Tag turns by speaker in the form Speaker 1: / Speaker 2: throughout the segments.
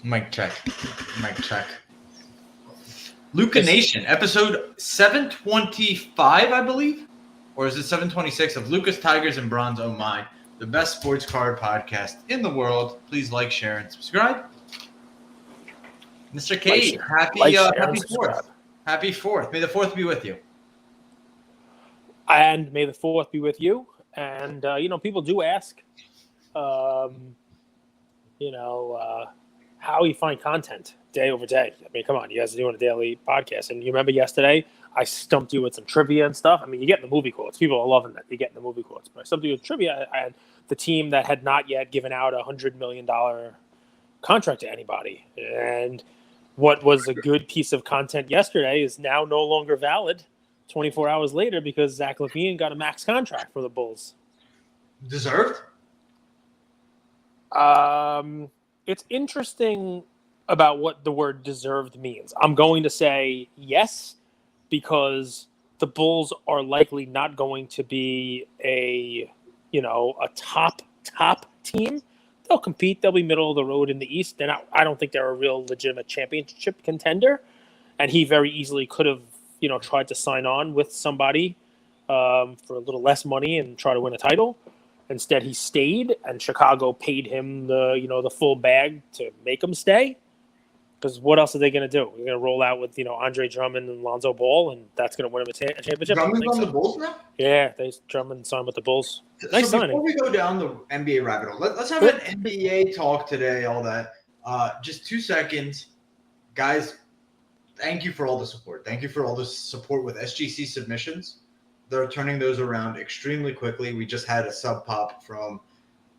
Speaker 1: Mic check. Mic check. Luka Nation, episode 725, I believe? Or is it 726 of Lucas, Tigers, and Bronze Oh My, the best sports card podcast in the world. Please like, share, and subscribe. Mr. K, happy 4th. Happy 4th. May the 4th be with you.
Speaker 2: And may the 4th be with you. And, people do ask, how you find content day over day. I mean, come on, you guys are doing a daily podcast. And you remember yesterday, I stumped you with some trivia and stuff. I mean, you get the movie quotes. People are loving that. You get the movie quotes. But I stumped you with trivia. I had the team that had not yet given out a $100 million contract to anybody. And what was a good piece of content yesterday is now no longer valid 24 hours later because Zach LaVine got a max contract for the Bulls.
Speaker 1: Deserved?
Speaker 2: It's interesting about what the word deserved means. I'm going to say yes, because the Bulls are likely not going to be a top team. They'll compete. They'll be middle of the road in the East. I don't think they're a real legitimate championship contender. And he very easily could have, tried to sign on with somebody for a little less money and try to win a title. Instead, he stayed, and Chicago paid him the full bag to make him stay. Because what else are they going to do? They're going to roll out with Andre Drummond and Lonzo Ball, and that's going to win him a championship.
Speaker 1: Drummond's on the Bulls now?
Speaker 2: Yeah, Drummond signed with the Bulls. Nice signing.
Speaker 1: Before we go down the NBA rabbit hole, let's have an NBA talk today. All that. Just 2 seconds, guys. Thank you for all the support. Thank you for all the support with SGC submissions. They're turning those around extremely quickly. We just had a sub pop from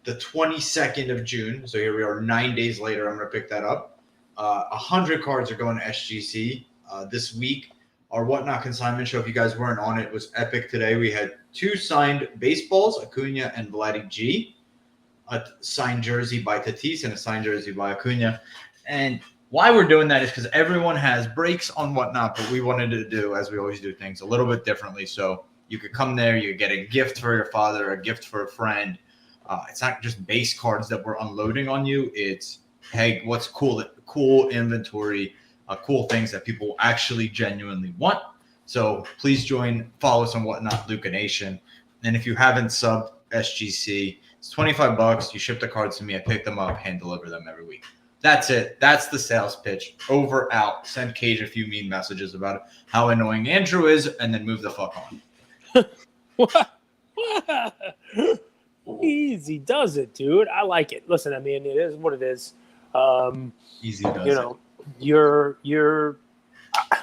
Speaker 1: the 22nd of June. So here we are 9 days later. I'm going to pick that up. 100 cards are going to SGC this week. Our Whatnot consignment show, if you guys weren't on it, was epic today. We had 2 signed baseballs, Acuna and Vladdy G, a signed jersey by Tatis and a signed jersey by Acuna. And why we're doing that is because everyone has breaks on Whatnot, but we wanted to do, as we always do things, a little bit differently. So you could come there, you get a gift for your father, a gift for a friend. It's not just base cards that we're unloading on you. It's, hey, what's cool inventory, cool things that people actually genuinely want. So please follow us on Whatnot, Luka Nation. And if you haven't subbed SGC, it's $25. You ship the cards to me. I pick them up, hand deliver them every week. That's it. That's the sales pitch. Over, out. Send Cage a few mean messages about how annoying Andrew is, and then move the fuck on.
Speaker 2: Easy does it, dude. I like it. Listen, I mean, it is what it is.
Speaker 1: Easy does it.
Speaker 2: You're
Speaker 1: you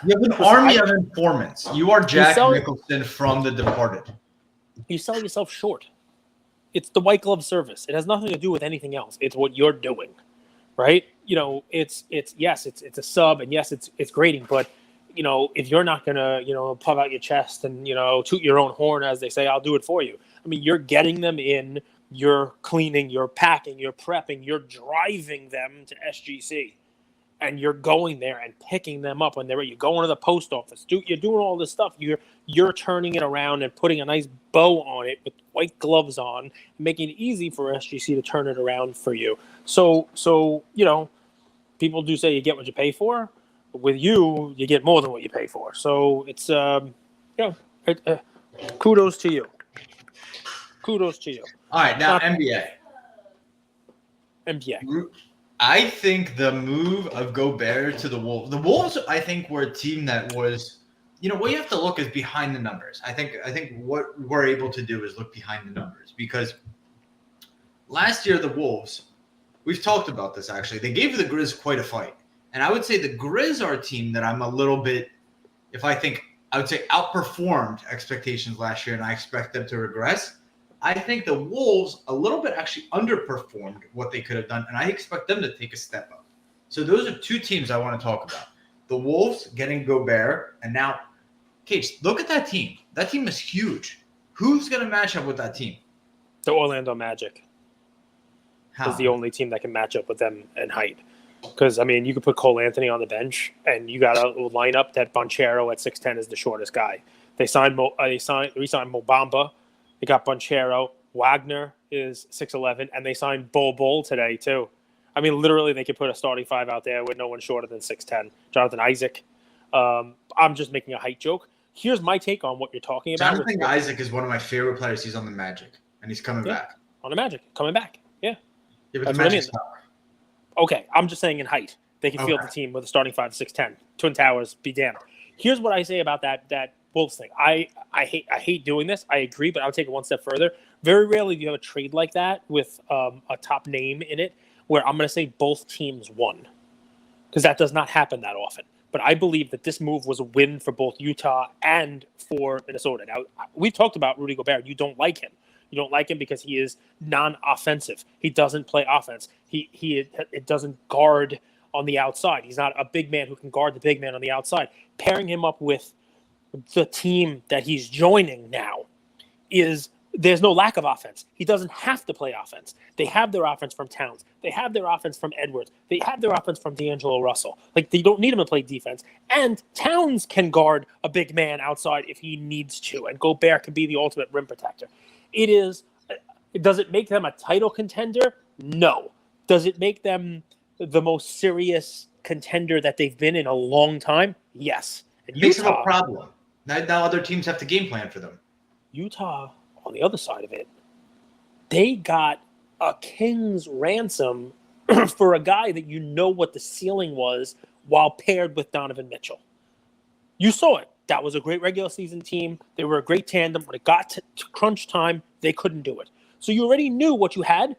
Speaker 1: have an army of informants. You are Jack Nicholson from The Departed.
Speaker 2: You sell yourself short. It's the white glove service. It has nothing to do with anything else. It's what you're doing, right? It's a sub, and yes, it's grading, but if you're not gonna puff out your chest and toot your own horn, as they say, I'll do it for you. I mean, you're getting them in. You're cleaning, you're packing, you're prepping, you're driving them to SGC, and you're going there and picking them up when they're ready. You're going to the post office. You're doing all this stuff. You're turning it around and putting a nice bow on it with white gloves on, making it easy for SGC to turn it around for you. So people do say you get what you pay for. With you get more than what you pay for. So it's kudos to you. Kudos to you.
Speaker 1: All right, now NBA. I think the move of Gobert to the Wolves, I think, were a team that was, what you have to look is behind the numbers. I think what we're able to do is look behind the numbers, because last year the Wolves, we've talked about this actually, they gave the Grizz quite a fight. And I would say the Grizz are a team that I'm a little bit, I would say outperformed expectations last year, and I expect them to regress. I think the Wolves a little bit actually underperformed what they could have done, and I expect them to take a step up. So those are 2 teams I want to talk about. The Wolves getting Gobert, and now, Cage, look at that team. That team is huge. Who's going to match up with that team?
Speaker 2: The Orlando Magic.
Speaker 1: How?
Speaker 2: Is the only team that can match up with them in height. Because, I mean, you could put Cole Anthony on the bench, and you got a lineup that Banchero at 6'10" is the shortest guy. They re-signed Mobamba. They got Banchero. Wagner is 6'11", and they signed Bol today too. I mean, literally, they could put a starting five out there with no one shorter than 6'10". Jonathan Isaac. I'm just making a height joke. Here's my take on what you're talking about.
Speaker 1: Jonathan Isaac is one of my favorite players. He's on the Magic, and he's coming back.
Speaker 2: On the Magic, coming back. Yeah.
Speaker 1: Yeah, but
Speaker 2: That's
Speaker 1: the
Speaker 2: what I
Speaker 1: Magic's
Speaker 2: mean. Okay, I'm just saying in height. They can field the team with a starting 5, 6'10". Twin Towers, be damned. Here's what I say about that Wolves thing. I hate doing this. I agree, but I'll take it one step further. Very rarely do you have a trade like that with a top name in it where I'm going to say both teams won, because that does not happen that often. But I believe that this move was a win for both Utah and for Minnesota. Now, we've talked about Rudy Gobert. You don't like him. You don't like him because he is non-offensive. He doesn't play offense. It doesn't guard on the outside. He's not a big man who can guard the big man on the outside. Pairing him up with the team that he's joining now there's no lack of offense. He doesn't have to play offense. They have their offense from Towns. They have their offense from Edwards. They have their offense from D'Angelo Russell. Like, they don't need him to play defense. And Towns can guard a big man outside if he needs to. And Gobert can be the ultimate rim protector. Does it make them a title contender? No. Does it make them the most serious contender that they've been in a long time? Yes. And
Speaker 1: it makes them a problem. Now other teams have to game plan for them.
Speaker 2: Utah, on the other side of it, they got a king's ransom for a guy that you know what the ceiling was while paired with Donovan Mitchell. You saw it. That was a great regular season team. They were a great tandem. When it got to crunch time, they couldn't do it. So you already knew what you had.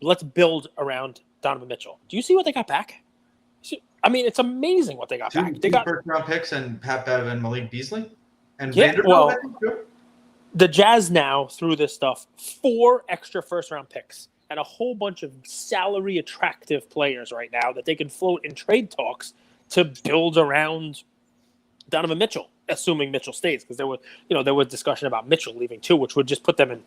Speaker 2: Let's build around Donovan Mitchell. Do you see what they got back? I mean, it's amazing what they got back. They got
Speaker 1: first-round picks and Pat Bev and Malik Beasley. And
Speaker 2: Vanderbilt. Well, the Jazz now, through this stuff, 4 extra first-round picks and a whole bunch of salary-attractive players right now that they can float in trade talks to build around Donovan Mitchell, assuming Mitchell stays, because there was discussion about Mitchell leaving too, which would just put them in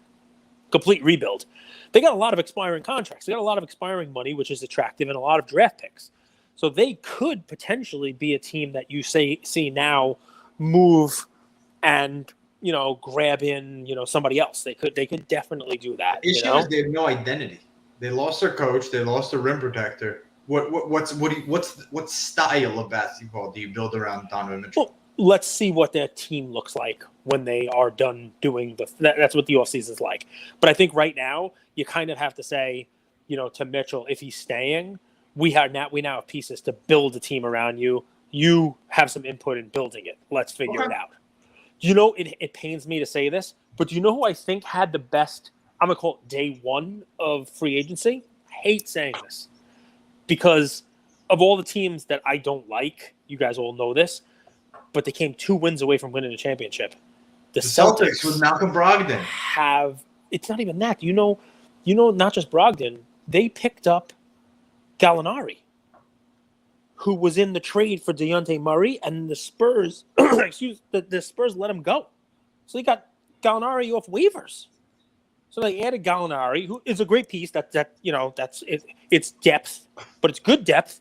Speaker 2: complete rebuild. They got a lot of expiring contracts. They got a lot of expiring money, which is attractive, and a lot of draft picks. So they could potentially be a team that you see now move and grab in somebody else. They could definitely do that.
Speaker 1: The issue is they have no identity. They lost their coach. They lost their rim protector. What style of basketball do you build around Donovan Mitchell?
Speaker 2: Well, let's see what their team looks like when they are done doing that's what the offseason is like. But I think right now you kind of have to say, to Mitchell, if he's staying, we now have pieces to build a team around you. You have some input in building it. Let's figure it out. It pains me to say this, but do you know who I think had the best, I'm going to call it day one of free agency? I hate saying this because of all the teams that I don't like, you guys all know this, but they came 2 wins away from winning a championship. The
Speaker 1: Celtics with Malcolm Brogdon
Speaker 2: it's not even that. Not just Brogdon, they picked up Gallinari, who was in the trade for DeJounte Murray, and the Spurs, the Spurs let him go. So they got Gallinari off waivers. So they added Gallinari, who is a great piece. That's it. It's depth, but it's good depth,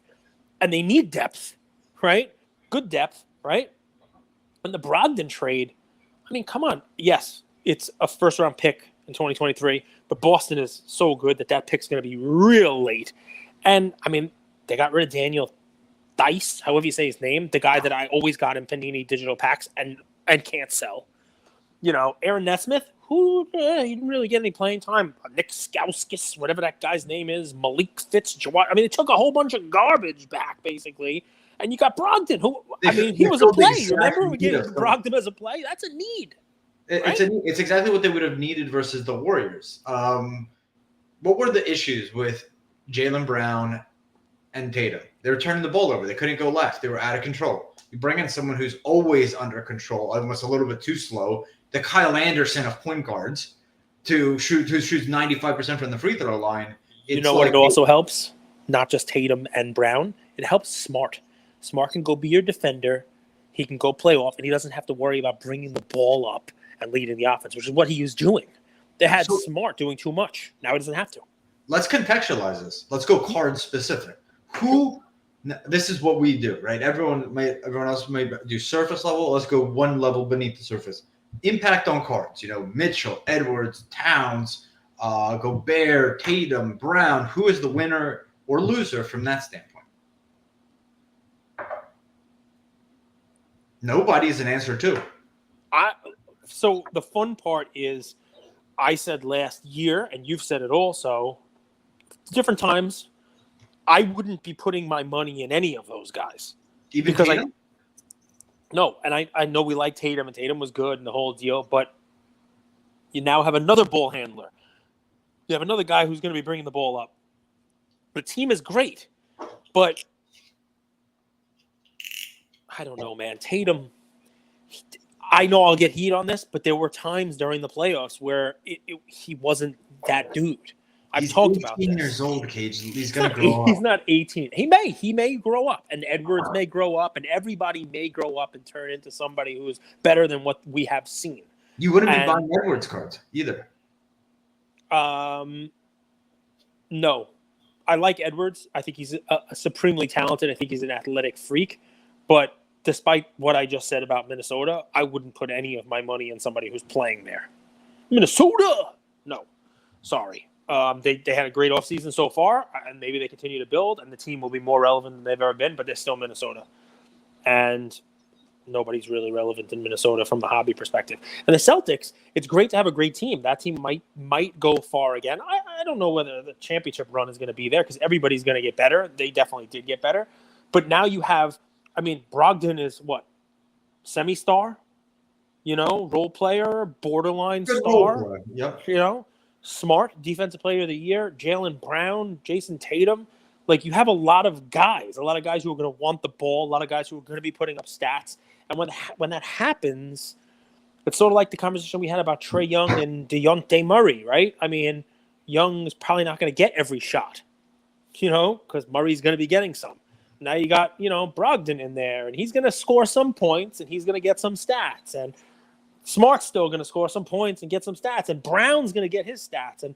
Speaker 2: and they need depth, right? Good depth, right? And the Brogdon trade, I mean, come on. Yes, it's a first-round pick in 2023, but Boston is so good that pick's going to be real late. And, I mean, they got rid of Daniel Dice, however you say his name, the guy that I always got in Panini digital packs and can't sell. Aaron Nesmith, who he didn't really get any playing time. Nick Skouskis, whatever that guy's name is, Malik Fitzgerald. I mean, they took a whole bunch of garbage back, basically. And you got Brogdon, who, he was a play. Remember? We gave Brogdon as a play. That's a need.
Speaker 1: It's exactly what they would have needed versus the Warriors. What were the issues with Jaylen Brown and Tatum? They were turning the ball over. They couldn't go left. They were out of control. You bring in someone who's always under control, almost a little bit too slow, the Kyle Anderson of point guards, who shoots 95% from the free throw line.
Speaker 2: What it also helps? Not just Tatum and Brown. It helps Smart. Smart can go be your defender. He can go play off, and he doesn't have to worry about bringing the ball up and leading the offense, which is what he was doing. They had Smart doing too much. Now he doesn't have to.
Speaker 1: Let's contextualize this. Let's go card specific. This is what we do, right? Everyone else may do surface level. Let's go one level beneath the surface. Impact on cards. Mitchell, Edwards, Towns, Gobert, Tatum, Brown. Who is the winner or loser from that standpoint? Nobody's an answer to.
Speaker 2: So the fun part is, I said last year, and you've said it also, different times, I wouldn't be putting my money in any of those guys.
Speaker 1: Even
Speaker 2: because
Speaker 1: Tatum?
Speaker 2: No, and I know we like Tatum, and Tatum was good and the whole deal, but you now have another ball handler. You have another guy who's going to be bringing the ball up. The team is great, but I don't know, man. Tatum, I know I'll get heat on this, but there were times during the playoffs where he wasn't that dude. I've talked about this.
Speaker 1: He's 18 years old, Cage. He's going to grow up.
Speaker 2: He's not 18. He may grow up, and Edwards may grow up, and everybody may grow up and turn into somebody who is better than what we have seen.
Speaker 1: You wouldn't be buying Edwards cards either.
Speaker 2: No. I like Edwards. I think he's supremely talented. I think he's an athletic freak. But despite what I just said about Minnesota, I wouldn't put any of my money in somebody who's playing there. Minnesota! No. Sorry. They had a great offseason so far, and maybe they continue to build, and the team will be more relevant than they've ever been, but they're still Minnesota. And nobody's really relevant in Minnesota from the hobby perspective. And the Celtics, it's great to have a great team. That team might go far again. I don't know whether the championship run is going to be there because everybody's going to get better. They definitely did get better. But now you have, Brogdon is what? Semi-star? Role player, borderline
Speaker 1: Good
Speaker 2: star.
Speaker 1: Yep.
Speaker 2: Smart, defensive player of the year, Jaylen Brown, Jason Tatum. Like, you have a lot of guys who are going to want the ball, a lot of guys who are going to be putting up stats. And when that happens, it's sort of like the conversation we had about Trae Young and DeJounte Murray, right? Young is probably not going to get every shot, because Murray's going to be getting some. Now you got, Brogdon in there, and he's going to score some points, and he's going to get some stats. And Smart's still going to score some points and get some stats, and Brown's going to get his stats. And,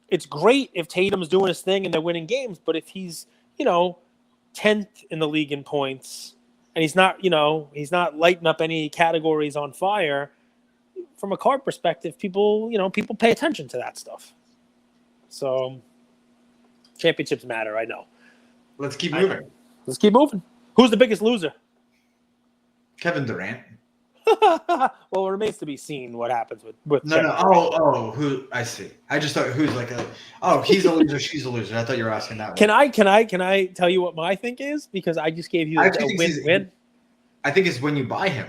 Speaker 2: it's great if Tatum's doing his thing and they're winning games, but if he's, 10th in the league in points and he's not lighting up any categories on fire, from a card perspective, people pay attention to that stuff. So championships matter, I know.
Speaker 1: Let's keep moving.
Speaker 2: Who's the biggest loser?
Speaker 1: Kevin Durant.
Speaker 2: Well, it remains to be seen what happens with
Speaker 1: No. Oh, who? I see. I just thought who's like he's a loser, she's a loser. I thought you were asking that one.
Speaker 2: Can I tell you what my think is? Because I just gave you a win-win.
Speaker 1: I think it's when you buy him.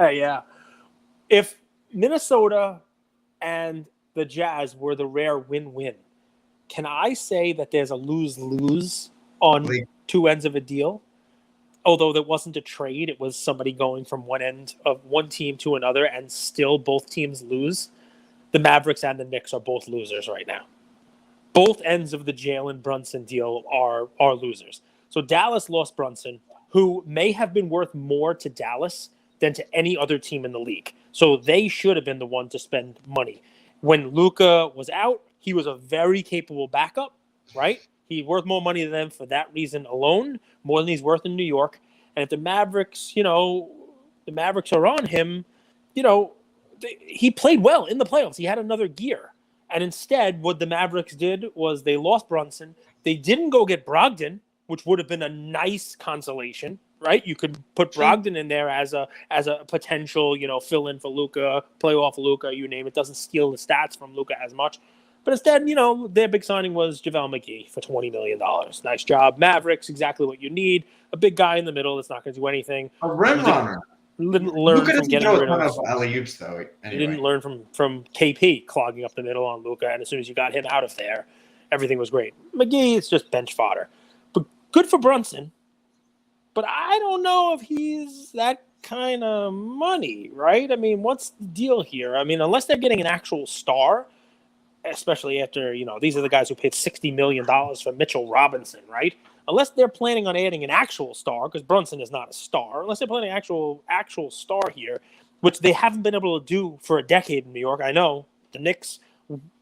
Speaker 2: Yeah. If Minnesota and the Jazz were the rare win-win, can I say that there's a lose-lose on two ends of a deal? Although that wasn't a trade, it was somebody going from one end of one team to another, and still both teams lose. The Mavericks and the Knicks are both losers right now. Both ends of the Jalen Brunson deal are losers. So Dallas lost Brunson, who may have been worth more to Dallas than to any other team in the league. So they should have been the one to spend money. When Luka was out, he was a very capable backup, right? He's worth more money than them for that reason alone, more than he's worth in New York. And if the Mavericks, are on him, he played well in the playoffs. He had another gear. And instead, what the Mavericks did was they lost Brunson. They didn't go get Brogdon, which would have been a nice consolation, right? You could put Brogdon in there as a potential, fill in for Luka, play off Luka, you name it. Doesn't steal the stats from Luka as much. But instead, their big signing was JaVale McGee for $20 million. Nice job. Mavericks, exactly what you need. A big guy in the middle that's not going to do anything.
Speaker 1: A rim runner.
Speaker 2: Didn't learn from getting rid of
Speaker 1: alley-oops, though. Anyway.
Speaker 2: Didn't learn from KP clogging up the middle on Luka, and as soon as you got him out of there, everything was great. McGee, it's just bench fodder. But good for Brunson. But I don't know if he's that kind of money, right? What's the deal here? Unless they're getting an actual star, especially after, these are the guys who paid $60 million for Mitchell Robinson, right? Unless they're planning on adding an actual star, because Brunson is not a star, unless they're planning an actual star here, which they haven't been able to do for a decade in New York. I know the Knicks,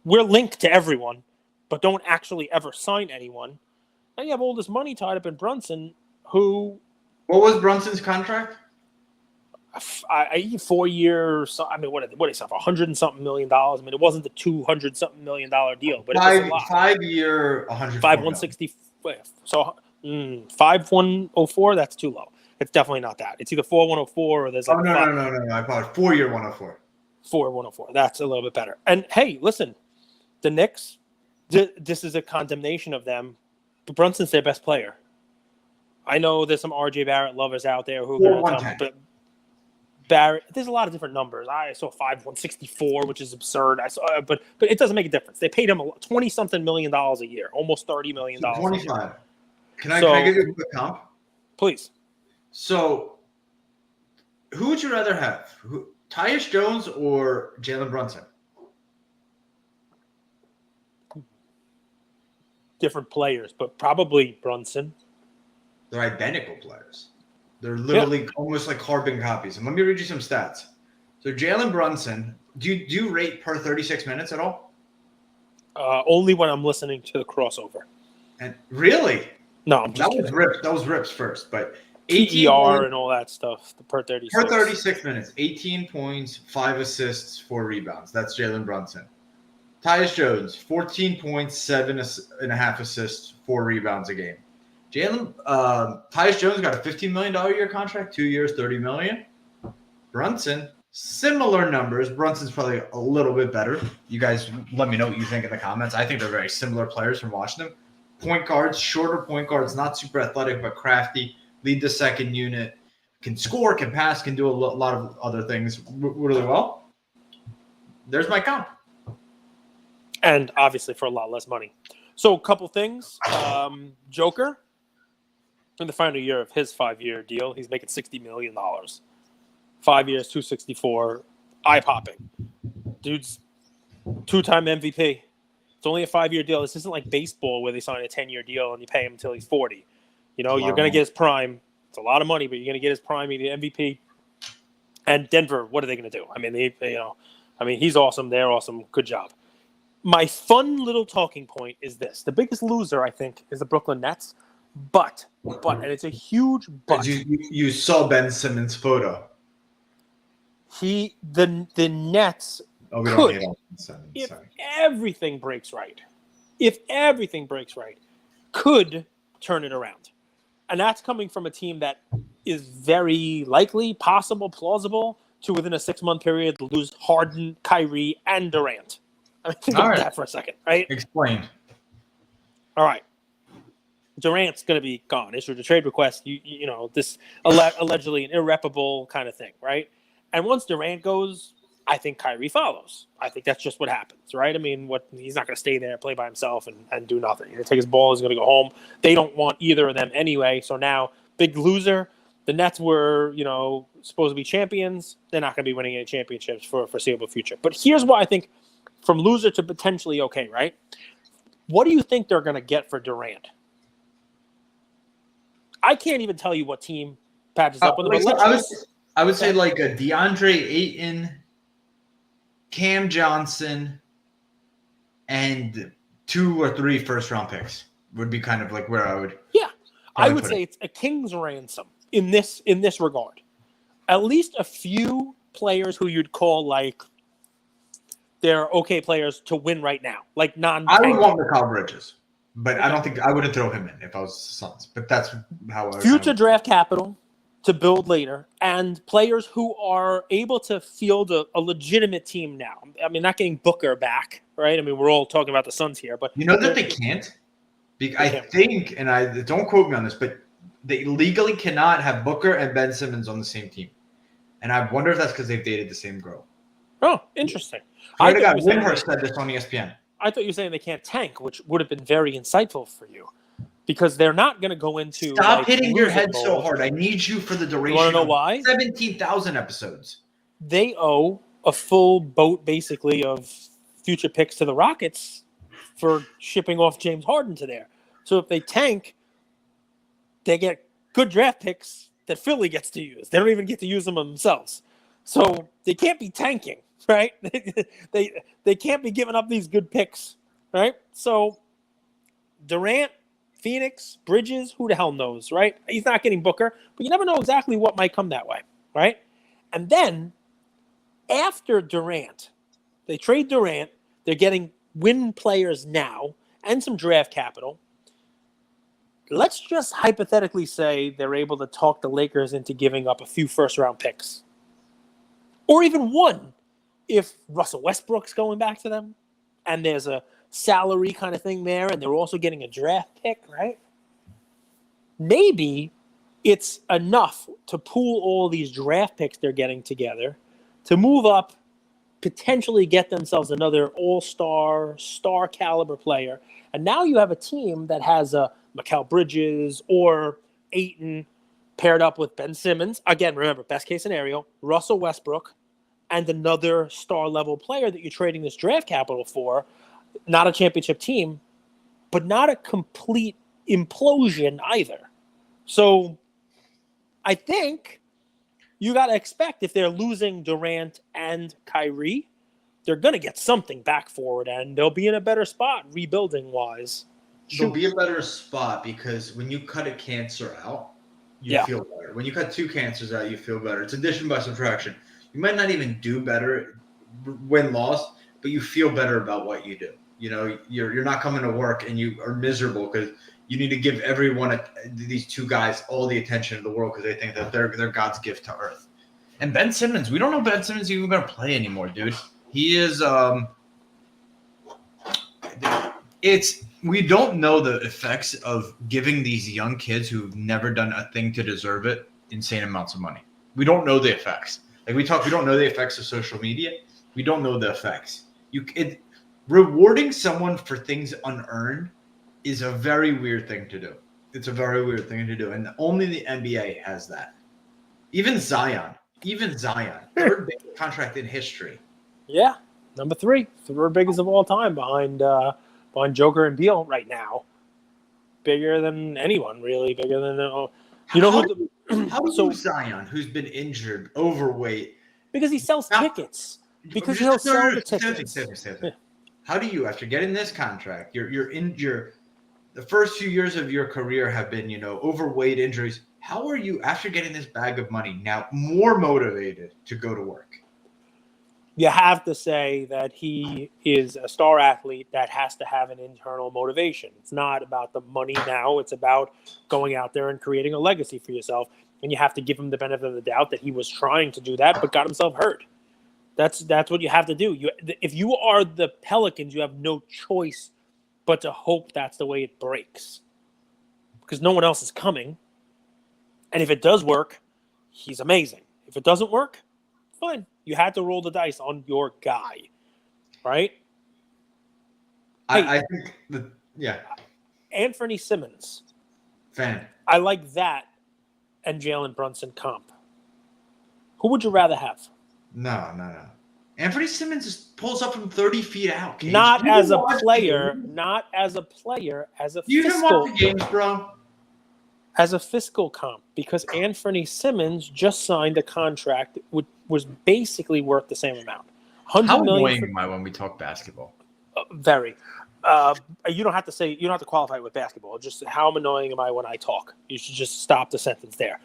Speaker 2: we're linked to everyone, but don't actually ever sign anyone. And you have all this money tied up in Brunson, who...
Speaker 1: What was Brunson's contract?
Speaker 2: I 4 years. So, I mean, what did he say? $100 and something million. I mean, it wasn't the $200 something million deal, but it was a lot.
Speaker 1: 5-year, 104
Speaker 2: 160. So 5104. That's too low. It's definitely not that. It's either 4104 or there's like
Speaker 1: no. I bought 4-year 104.
Speaker 2: 4104. That's a little bit better. And hey, listen, the Knicks. This is a condemnation of them. But Brunson's their best player. I know there's some RJ Barrett lovers out there who are going to tell me, but Barrett, there's a lot of different numbers. I saw 164, which is absurd. I saw, but it doesn't make a difference. They paid him $20-something million a year, almost $30 million.
Speaker 1: 25. Can I give you a quick comp?
Speaker 2: Please.
Speaker 1: So, who would you rather have? Tyus Jones or Jalen Brunson?
Speaker 2: Different players, but probably Brunson.
Speaker 1: They're identical players. They're literally almost like carbon copies. And let me read you some stats. So Jalen Brunson, do you rate per 36 minutes at all?
Speaker 2: Only when I'm listening to the crossover.
Speaker 1: And really?
Speaker 2: No, I'm just kidding.
Speaker 1: That was rips first, but
Speaker 2: PER and all that stuff. The per 36.
Speaker 1: Per 36 minutes, 18 points, 5 assists, 4 rebounds. That's Jalen Brunson. Tyus Jones, 14 points, 7.5 assists, 4 rebounds a game. Tyus Jones got a $15 million a year contract, 2 years, $30 million. Brunson, similar numbers. Brunson's probably a little bit better. You guys let me know what you think in the comments. I think they're very similar players from watching them. Point guards, shorter point guards, not super athletic, but crafty, lead the second unit, can score, can pass, can do a lot of other things really well. There's my comp.
Speaker 2: And obviously for a lot less money. So a couple things. Joker, in the final year of his 5-year deal, he's making $60 million. 5 years, 264, eye-popping. Dude's 2-time MVP. It's only a 5-year deal. This isn't like baseball where they sign a 10-year deal and you pay him until he's 40. You know, you're going to get his prime. It's a lot of money, but you're going to get his prime, the MVP. And Denver, what are they going to do? I mean, he's awesome. They're awesome. Good job. My fun little talking point is this. The biggest loser, I think, is the Brooklyn Nets. But, and it's a huge but.
Speaker 1: You saw Ben Simmons' photo.
Speaker 2: The Nets could, if everything breaks right, could turn it around. And that's coming from a team that is very likely, possible, plausible to within a 6-month period lose Harden, Kyrie, and Durant. I mean, think about that for a second, right?
Speaker 1: Explain.
Speaker 2: All right. Durant's going to be gone. Issued a trade request. You know, this allegedly an irreparable kind of thing, right? And once Durant goes, I think Kyrie follows. I think that's just what happens, right? I mean, he's not going to stay there, play by himself, and do nothing. He's going to take his ball. He's going to go home. They don't want either of them anyway. So now, big loser. The Nets were, supposed to be champions. They're not going to be winning any championships for a foreseeable future. But here's why I think from loser to potentially okay, right? What do you think they're going to get for Durant? I can't even tell you what team patches up with him.
Speaker 1: I would say like a DeAndre Ayton, Cam Johnson, and 2 or 3 first-round picks would be kind of like where I would.
Speaker 2: Yeah, I would say it's a king's ransom in this regard. At least a few players who you'd call like they're okay players to win right now, like non.
Speaker 1: I would want Mikal Bridges, but I don't think I wouldn't throw him in if I was the Suns. But that's how I
Speaker 2: future draft capital to build later, and players who are able to field a legitimate team now. I mean, not getting Booker back, right? I mean, we're all talking about the Suns here, but
Speaker 1: you know that they can't. I think, and I don't quote me on this, but they legally cannot have Booker and Ben Simmons on the same team. And I wonder if that's because they've dated the same girl.
Speaker 2: Oh, interesting.
Speaker 1: I got Windhurst said this on ESPN.
Speaker 2: I thought you were saying they can't tank, which would have been very insightful for you. Because they're not going to go into.
Speaker 1: Stop hitting your head so hard. I need you for the duration.
Speaker 2: You want to know why?
Speaker 1: 17,000 episodes.
Speaker 2: They owe a full boat, basically, of future picks to the Rockets for shipping off James Harden to there. So if they tank, they get good draft picks that Philly gets to use. They don't even get to use them themselves. So they can't be tanking, right? They can't be giving up these good picks, right? So Durant, Phoenix, Bridges, who the hell knows, right? He's not getting Booker, but you never know exactly what might come that way, right? And then after Durant, they trade Durant. They're getting win players now and some draft capital. Let's just hypothetically say they're able to talk the Lakers into giving up a few first-round picks. Or even one if Russell Westbrook's going back to them and there's a salary kind of thing there and they're also getting a draft pick, right? Maybe it's enough to pool all these draft picks they're getting together to move up, potentially get themselves another all-star, star caliber player. And now you have a team that has a Mikal Bridges or Ayton paired up with Ben Simmons. Again, remember, best case scenario, Russell Westbrook and another star-level player that you're trading this draft capital for. Not a championship team, but not a complete implosion either. So I think you got to expect if they're losing Durant and Kyrie, they're going to get something back for it, and they'll be in a better spot rebuilding-wise.
Speaker 1: They'll be a better spot because when you cut a cancer out, you feel better. When you cut two cancers out, you feel better. It's addition by subtraction. You might not even do better win-loss, but you feel better about what you do. You know, you're not coming to work and you are miserable because you need to give every one of these two guys all the attention in the world because they think that they're God's gift to earth. And Ben Simmons, we don't know Ben Simmons even going to play anymore, dude. He is we don't know the effects of giving these young kids who've never done a thing to deserve it insane amounts of money. We don't know the effects. Like we don't know the effects of social media. We don't know the effects. Rewarding someone for things unearned is a very weird thing to do. It's a very weird thing to do. And only the NBA has that. Even Zion, third biggest contract in history.
Speaker 2: Yeah, number 3, third biggest of all time behind Joker and Beal right now. Bigger than anyone, really. Bigger than
Speaker 1: Zion, who's been injured, overweight,
Speaker 2: because he sells tickets. Because he'll sell the tickets.
Speaker 1: How do you, after getting this contract, the first few years of your career have been, overweight, injuries. How are you, after getting this bag of money, now more motivated to go to work?
Speaker 2: You have to say that he is a star athlete that has to have an internal motivation. It's not about the money now. It's about going out there and creating a legacy for yourself. And you have to give him the benefit of the doubt that he was trying to do that, but got himself hurt. That's what you have to do. If you are the Pelicans, you have no choice but to hope that's the way it breaks. Because no one else is coming. And if it does work, he's amazing. If it doesn't work, fine. You had to roll the dice on your guy, right?
Speaker 1: I think
Speaker 2: Anthony Simmons.
Speaker 1: Fan.
Speaker 2: I like that and Jalen Brunson comp. Who would you rather have?
Speaker 1: No. Anthony Simmons just pulls up from 30 feet out. Cage.
Speaker 2: Not as a player, as a fiscal.
Speaker 1: You even watch the games, bro?
Speaker 2: As a fiscal comp, because Anthony Simmons just signed a contract which was basically worth the same amount.
Speaker 1: How annoying am I when we talk basketball?
Speaker 2: Very. You don't have to qualify it with basketball. Just how annoying am I when I talk? You should just stop the sentence there.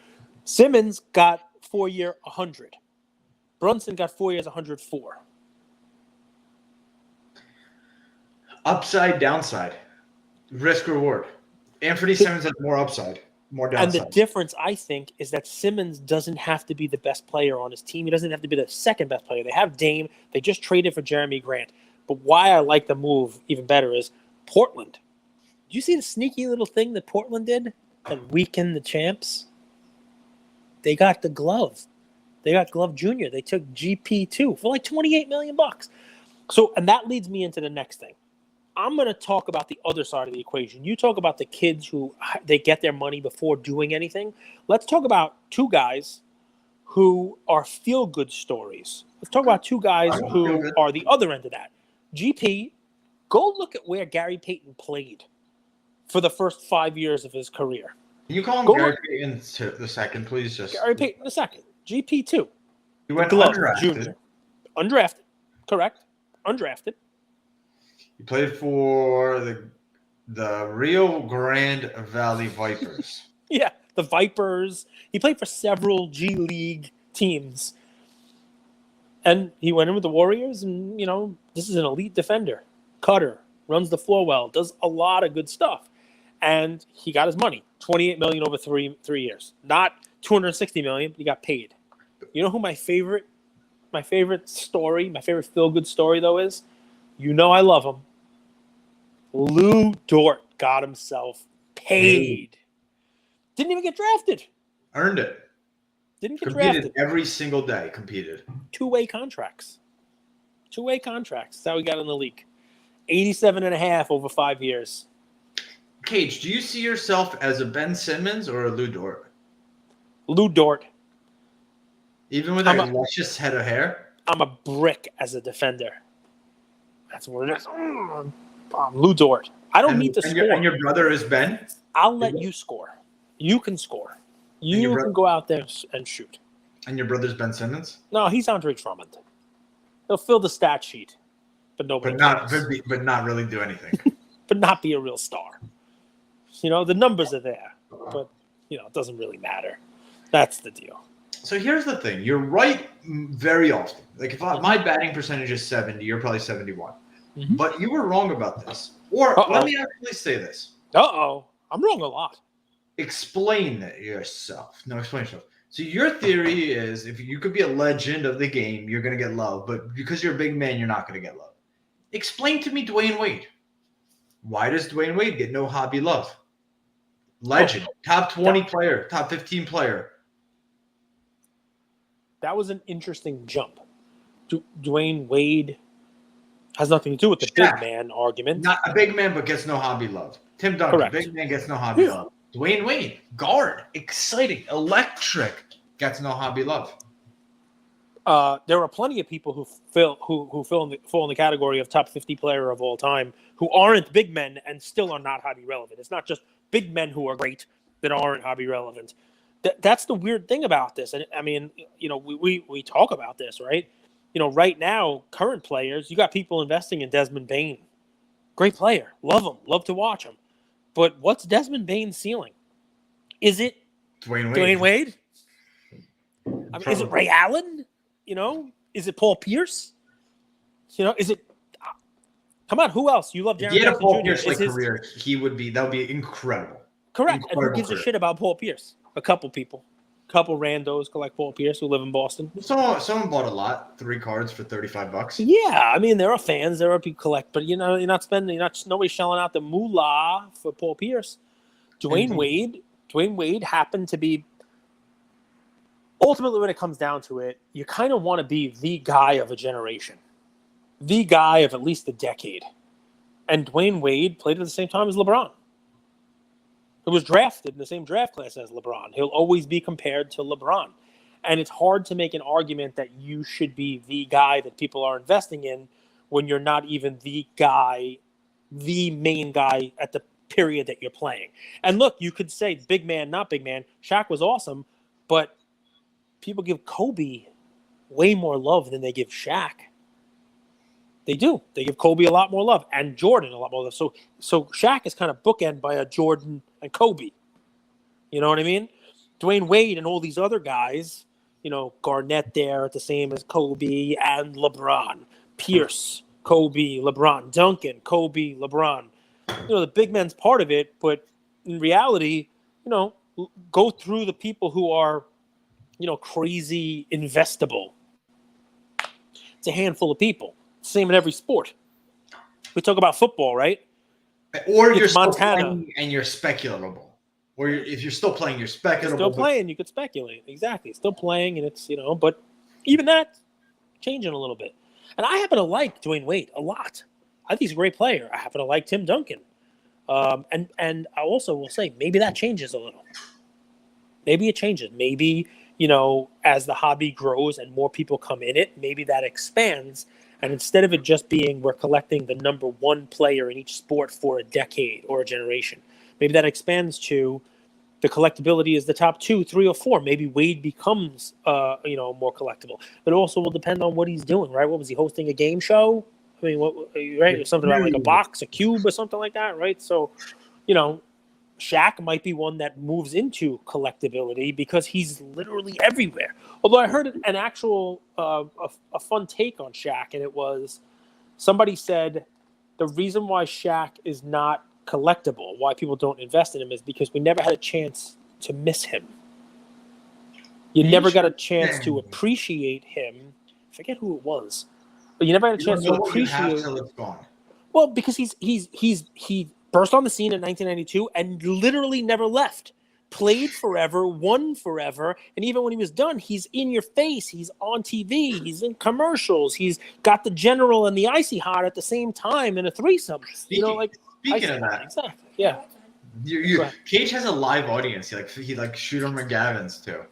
Speaker 2: Simmons got 4-year $100. Brunson got 4 years $104.
Speaker 1: Upside, downside, risk, reward. Anthony Simmons has more upside. More downside.
Speaker 2: And the difference, I think, is that Simmons doesn't have to be the best player on his team. He doesn't have to be the second best player. They have Dame. They just traded for Jeremy Grant. But why I like the move even better is Portland. Did you see the sneaky little thing that Portland did that weakened the champs? They got the glove. They got Glove Jr. They took GP2 for like $28 million. So, and that leads me into the next thing. I'm going to talk about the other side of the equation. You talk about the kids who they get their money before doing anything. Let's talk about two guys who are feel-good stories. Let's talk about two guys who are the other end of that. GP, go look at where Gary Payton played for the first 5 years of his career.
Speaker 1: Can you call him Gary Payton the second, please?
Speaker 2: Gary Payton the second. GP2.
Speaker 1: He went undrafted.
Speaker 2: Junior. Undrafted. Correct. Undrafted.
Speaker 1: He played for the Rio Grande Valley Vipers.
Speaker 2: Yeah, the Vipers. He played for several G League teams. And he went in with the Warriors, and, this is an elite defender. Cutter, runs the floor well, does a lot of good stuff. And he got his money, $28 million over three years. Not $260 million, but he got paid. You know who my favorite story, my favorite feel-good story, though, is? I love him. Lou Dort got himself paid. Didn't even get drafted.
Speaker 1: Earned it.
Speaker 2: Didn't get
Speaker 1: competed
Speaker 2: drafted.
Speaker 1: Every single day competed.
Speaker 2: Two-way contracts. That's how we got in the league. 87.5 over 5 years.
Speaker 1: Cage, do you see yourself as a Ben Simmons or a Lou Dort?
Speaker 2: Lou Dort.
Speaker 1: Even with that luscious head of hair?
Speaker 2: I'm a brick as a defender. That's what it is. Lou Dort. I don't need to score.
Speaker 1: And your brother is Ben?
Speaker 2: I'll let you score. You can score. You can go out there and shoot.
Speaker 1: And your brother's Ben Simmons?
Speaker 2: No, he's Andre Drummond. He'll fill the stat sheet, but nobody cares.
Speaker 1: But not really do anything.
Speaker 2: But not be a real star. The numbers are there, but it doesn't really matter. That's the deal.
Speaker 1: So here's the thing. You're right very often. Like if my batting percentage is 70, you're probably 71. Mm-hmm. But you were wrong about this. Or let me actually say this.
Speaker 2: I'm wrong a lot.
Speaker 1: Explain yourself. No, explain yourself. So your theory is if you could be a legend of the game, you're going to get love. But because you're a big man, you're not going to get love. Explain to me Dwayne Wade. Why does Dwayne Wade get no hobby love? Legend. Top 20 player. Top 15 player.
Speaker 2: That was an interesting jump. Dwayne Wade has nothing to do with the big man argument.
Speaker 1: Not a big man, but gets no hobby love. Tim Duncan, correct. Big man, gets no hobby love. Dwayne Wade, guard, exciting, electric, gets no hobby love.
Speaker 2: There are plenty of people who fall in the category of top 50 player of all time who aren't big men and still are not hobby relevant. It's not just big men who are great that aren't hobby relevant. That's the weird thing about this. And I mean, we talk about this, right? Right now, current players, you got people investing in Desmond Bane. Great player. Love him. Love to watch him. But what's Desmond Bane's ceiling? Is it Dwayne Wade? I mean, is it Ray Allen? Is it Paul Pierce? Is it? Come on, who else? You love Jaren Jackson
Speaker 1: Paul
Speaker 2: Jr.
Speaker 1: Pierce career. That would be incredible.
Speaker 2: Correct. And who gives a shit about Paul Pierce? A couple people. Couple randos like Paul Pierce who live in Boston.
Speaker 1: Someone bought a lot, 3 cards for $35.
Speaker 2: Yeah, I mean there are fans, there are people collect, but you're not spending, nobody's shelling out the moolah for Paul Pierce. Dwayne Wade happened to be ultimately when it comes down to it, you kind of want to be the guy of a generation, the guy of at least a decade, and Dwayne Wade played at the same time as LeBron. Who was drafted in the same draft class as LeBron. He'll always be compared to LeBron. And it's hard to make an argument that you should be the guy that people are investing in when you're not even the guy, the main guy at the period that you're playing. And look, you could say big man, not big man. Shaq was awesome, but people give Kobe way more love than they give Shaq. They do. They give Kobe a lot more love and Jordan a lot more love. So Shaq is kind of bookend by a Jordan and Kobe. You know what I mean? Dwayne Wade and all these other guys, Garnett there at the same as Kobe and LeBron. Pierce, Kobe, LeBron. Duncan, Kobe, LeBron. The big men's part of it, but in reality, go through the people who are, crazy investable. It's a handful of people. Same in every sport. We talk about football, right?
Speaker 1: Or you're still playing and you're speculable. Or if you're still playing, you're speculable.
Speaker 2: Still playing, you could speculate. Exactly. Still playing, and it's, but even that changing a little bit. And I happen to like Dwayne Wade a lot. I think he's a great player. I happen to like Tim Duncan. And I also will say maybe that changes a little. Maybe it changes. Maybe, as the hobby grows and more people come in it, maybe that expands. And instead of it just being we're collecting the number one player in each sport for a decade or a generation, maybe that expands to the collectability is the top 2, 3, or 4. Maybe Wade becomes, more collectible. But it also will depend on what he's doing, right? What was he hosting, a game show? I mean, right? Something about like a box, a cube, or something like that, right? So, Shaq might be one that moves into collectability because he's literally everywhere. Although I heard an actual a fun take on Shaq, and it was somebody said the reason why Shaq is not collectible, why people don't invest in him, is because we never had a chance to miss him. You never got a chance to appreciate him. I forget who it was, but you never had a chance to appreciate.
Speaker 1: Till it's gone.
Speaker 2: Well, because he burst on the scene in 1992 and literally never left. Played forever, won forever, and even when he was done, he's in your face. He's on TV. He's in commercials. He's got the general and the icy hot at the same time in a threesome.
Speaker 1: Speaking of that,
Speaker 2: exactly, yeah.
Speaker 1: Cage has a live audience. He Shooter McGavin's too.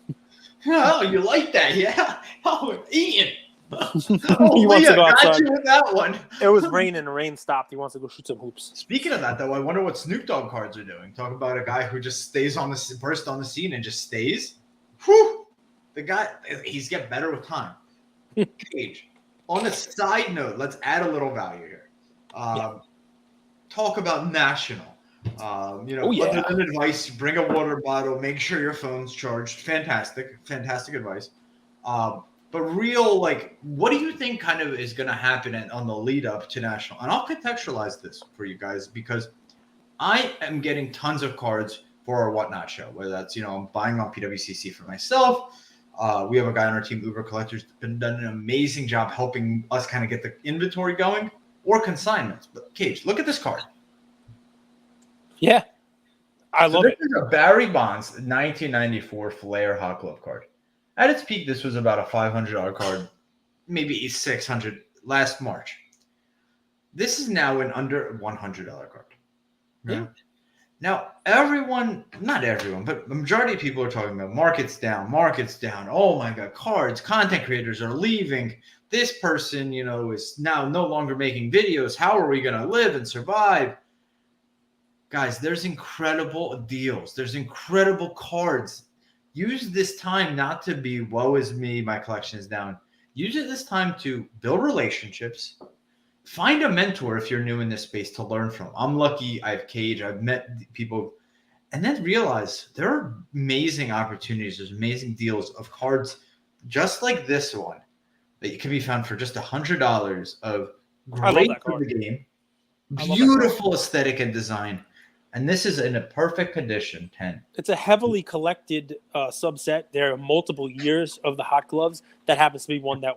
Speaker 1: Oh, you like that? Yeah. Oh, Ian.
Speaker 2: He wants to go outside.
Speaker 1: Got you with that one.
Speaker 2: It was raining, and the rain stopped. He wants to go shoot some hoops.
Speaker 1: Speaking of that, though, I wonder what Snoop Dogg cards are doing. Talk about a guy who just stays burst on the scene and just stays. Whew. The guy, he's getting better with time. Cage. On a side note, let's add a little value here. Talk about national. Other than advice, bring a water bottle, make sure your phone's charged. Fantastic advice. But real, what do you think kind of is going to happen on the lead up to national? And I'll contextualize this for you guys because I am getting tons of cards for our Whatnot show, whether that's, I'm buying on PWCC for myself. We have a guy on our team, Uber Collectors, been done an amazing job helping us kind of get the inventory going or consignments. But Cage, look at this card.
Speaker 2: Yeah, I love it.
Speaker 1: This is a Barry Bonds 1994 Flair Hot Glove card. At its peak, this was about a $500 card, maybe $600 last March. This is now an under $100 card.
Speaker 2: Yeah.
Speaker 1: Now, not everyone, but the majority of people are talking about markets down. Oh my God, cards, content creators are leaving. This person, is now no longer making videos. How are we going to live and survive? Guys, there's incredible deals. There's incredible cards. Use this time not to be, woe is me, my collection is down. Use it this time to build relationships. Find a mentor if you're new in this space to learn from. I'm lucky. I have Cage. I've met people. And then realize there are amazing opportunities. There's amazing deals of cards just like this one that can be found for just $100 of great for the game. Beautiful aesthetic and design. And this is in a perfect condition, 10.
Speaker 2: It's a heavily collected subset. There are multiple years of the Hot Gloves. That happens to be one that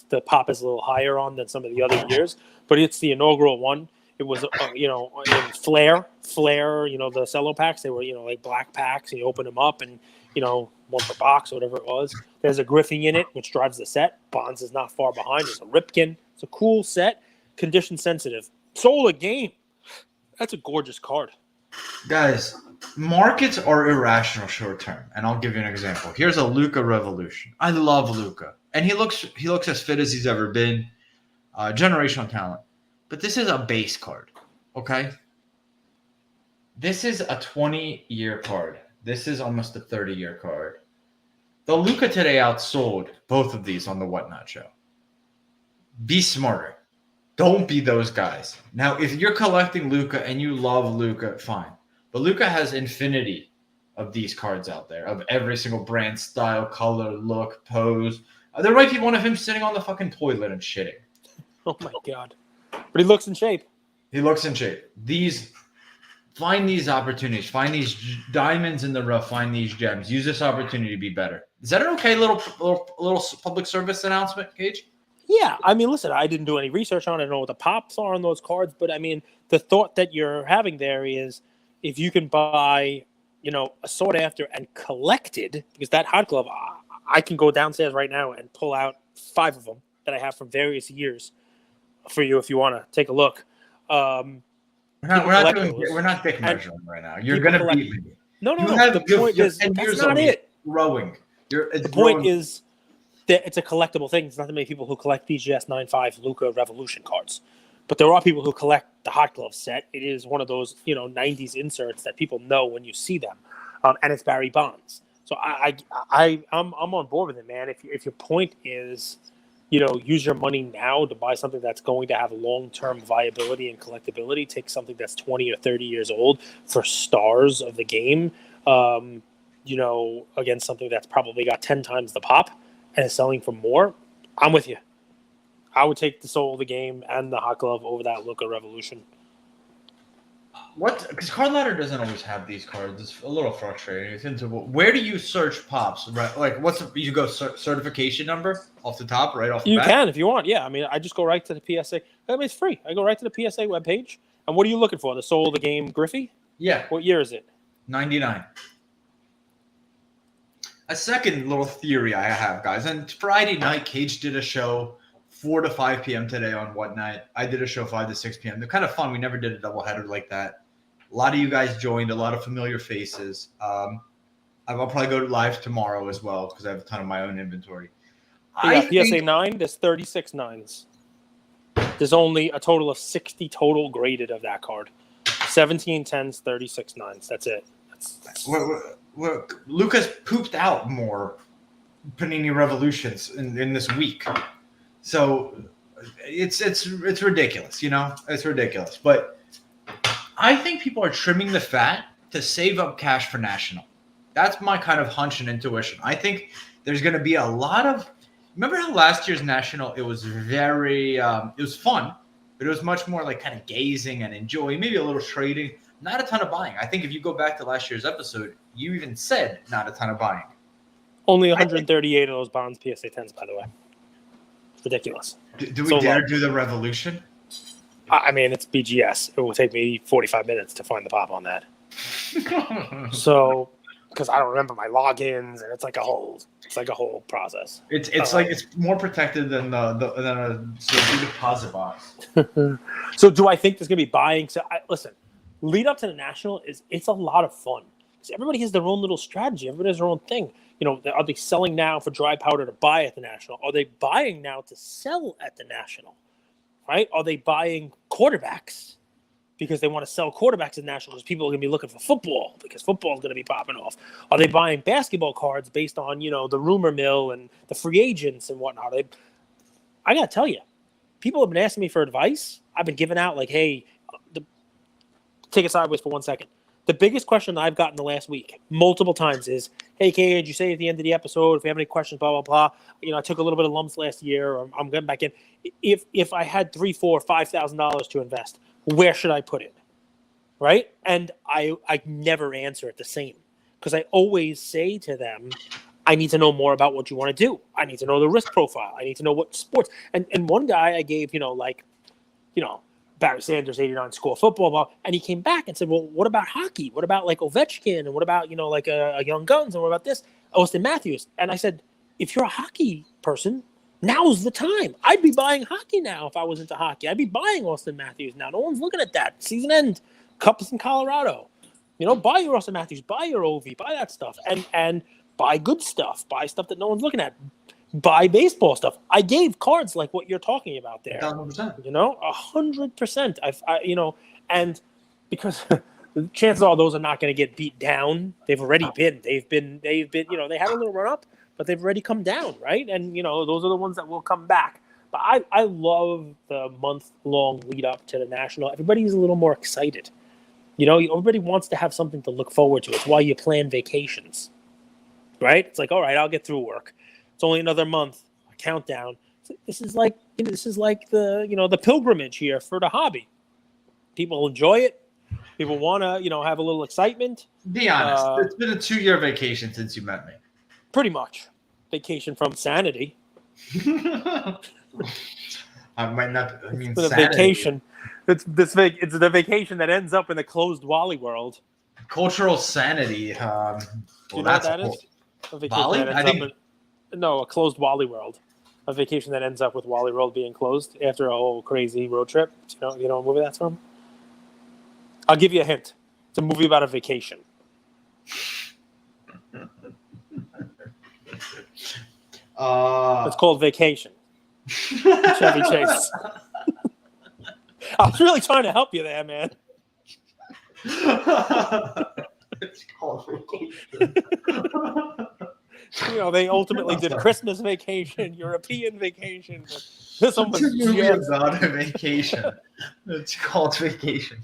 Speaker 2: the pop is a little higher on than some of the other years. But it's the inaugural one. It was, in Flair, the cello packs. They were, like black packs. And you open them up and, one per box or whatever it was. There's a Griffin in it, which drives the set. Bonds is not far behind. There's a Ripken. It's a cool set. Condition sensitive. Soul a game. That's a gorgeous card.
Speaker 1: Guys, markets are irrational short term, and I'll give you an example. Here's a Luka Revolution. I love Luka, and he looks as fit as he's ever been. Generational talent, but this is a base card. Okay, this is a 20-year card. This is almost a 30-year card. The Luka today outsold both of these on the Whatnot show. Be smarter. Don't be those guys. Now, if you're collecting Luka and you love Luka, fine. But Luka has infinity of these cards out there, of every single brand, style, color, look, pose. There might be one of him sitting on the fucking toilet and shitting.
Speaker 2: Oh, my God. But he looks in shape.
Speaker 1: Find these opportunities. Find these diamonds in the rough. Find these gems. Use this opportunity to be better. Is that an okay little public service announcement, Cage?
Speaker 2: Yeah, I mean, listen, I didn't do any research on it. I don't know what the pops are on those cards, but I mean, the thought that you're having there is if you can buy, a sought after and collected, because that Hot Glove, I can go downstairs right now and pull out 5 of them that I have from various years for you if you want to take a look.
Speaker 1: We're not dick measuring right now. You're going to beat me.
Speaker 2: No. The point is, that's not it.
Speaker 1: Growing.
Speaker 2: The point is, it's a collectible thing. There's not that many people who collect BGS 9.5 Luka Revolution cards. But there are people who collect the Hot Glove set. It is one of those, 90s inserts that people know when you see them. And it's Barry Bonds. So I'm on board with it, man. If your point is, use your money now to buy something that's going to have long-term viability and collectability. Take something that's 20 or 30 years old for stars of the game, against something that's probably got 10 times the pop and is selling for more. I'm with you. I would take the Soul of the Game and the Hot Glove over that Luka Revolution.
Speaker 1: What? Because Card Ladder doesn't always have these cards. It's a little frustrating. Where do you search pops? Right, like you go certification number off the top, right off the bat?
Speaker 2: You can if you want. Yeah, I mean, I just go right to the PSA. I mean, it's free. I go right to the PSA webpage. And what are you looking for? The Soul of the Game Griffey?
Speaker 1: Yeah.
Speaker 2: What year is it?
Speaker 1: 99. A second little theory I have, guys. And Friday night, Cage did a show 4 to 5 p.m. today on What Night. I did a show 5 to 6 p.m. They're kind of fun. We never did a doubleheader like that. A lot of you guys joined, a lot of familiar faces. I'll probably go live tomorrow as well because I have a ton of my own inventory.
Speaker 2: PSA 9, there's 36 9s. There's only a total of 60 total graded of that card. 17 10s, 36 9s. That's it.
Speaker 1: Luka's pooped out more Panini Revolutions in this week. So it's ridiculous, It's ridiculous. But I think people are trimming the fat to save up cash for National. That's my kind of hunch and intuition. I think there's going to be a lot of – remember how last year's National, it was very it was fun, but it was much more like kind of gazing and enjoying, maybe a little trading, not a ton of buying. I think if you go back to last year's episode, you even said not a ton of buying.
Speaker 2: Only 138 of those bonds PSA 10s, by the way. It's ridiculous.
Speaker 1: Do we dare do the Revolution?
Speaker 2: I mean, it's BGS. It will take me 45 minutes to find the pop on that. So, because I don't remember my logins, and it's like a whole process.
Speaker 1: It's like it's more protected than a deposit box.
Speaker 2: So, do I think there's gonna be buying? So, listen, lead up to the National it's a lot of fun. Everybody has their own little strategy. Everybody has their own thing. Are they selling now for dry powder to buy at the National? Are they buying now to sell at the National? Right? Are they buying quarterbacks because they want to sell quarterbacks at the National because people are going to be looking for football because football is going to be popping off? Are they buying basketball cards based on, the rumor mill and the free agents and whatnot? I got to tell you, people have been asking me for advice. I've been giving out hey, take it sideways for 1 second. The biggest question I've gotten the last week multiple times is, hey, Cage, you say at the end of the episode, if you have any questions, blah, blah, blah. I took a little bit of lumps last year. Or I'm getting back in. If I had $3,000, $4,000, $5,000 to invest, where should I put it? Right? And I never answer it the same because I always say to them, I need to know more about what you want to do. I need to know the risk profile. I need to know what sports. And one guy I gave, Barry Sanders 89 score football, and he came back and said, well, what about hockey? What about like Ovechkin? And what about, a Young Guns? And what about this? Austin Matthews. And I said, if you're a hockey person, now's the time. I'd be buying hockey now if I was into hockey. I'd be buying Austin Matthews now. No one's looking at that. Season end. Cups in Colorado. Buy your Austin Matthews. Buy your Ovi. Buy that stuff. And buy good stuff. Buy stuff that no one's looking at. Buy baseball stuff. I gave cards like what you're talking about there.
Speaker 1: 100%.
Speaker 2: 100%. And because chances are those are not going to get beat down. They've already been. They've been. They had a little run up, but they've already come down, right? And those are the ones that will come back. But I love the month-long lead up to the National. Everybody's a little more excited. Everybody wants to have something to look forward to. It's why you plan vacations, right? It's like, all right, I'll get through work. It's only another month. A countdown. This is like the pilgrimage here for the hobby. People enjoy it. People want to have a little excitement.
Speaker 1: Be honest. It's been a 2-year vacation since you met me.
Speaker 2: Pretty much, vacation from sanity.
Speaker 1: I might not. I mean,
Speaker 2: it's a vacation. It's the vacation that ends up in the closed Wally world.
Speaker 1: Cultural sanity.
Speaker 2: Do you know what that is? A vacation
Speaker 1: Wally?
Speaker 2: that ends a closed Wally world. A vacation that ends up with Wally World being closed after a whole crazy road trip. You know what movie that's from? I'll give you a hint. It's a movie about a vacation. It's called Vacation. Chevy Chase. I was really trying to help you there, man.
Speaker 1: It's called Vacation.
Speaker 2: They ultimately did Christmas Vacation, European Vacation, but this one was
Speaker 1: It's a movie
Speaker 2: just,
Speaker 1: about a vacation. It's called Vacation.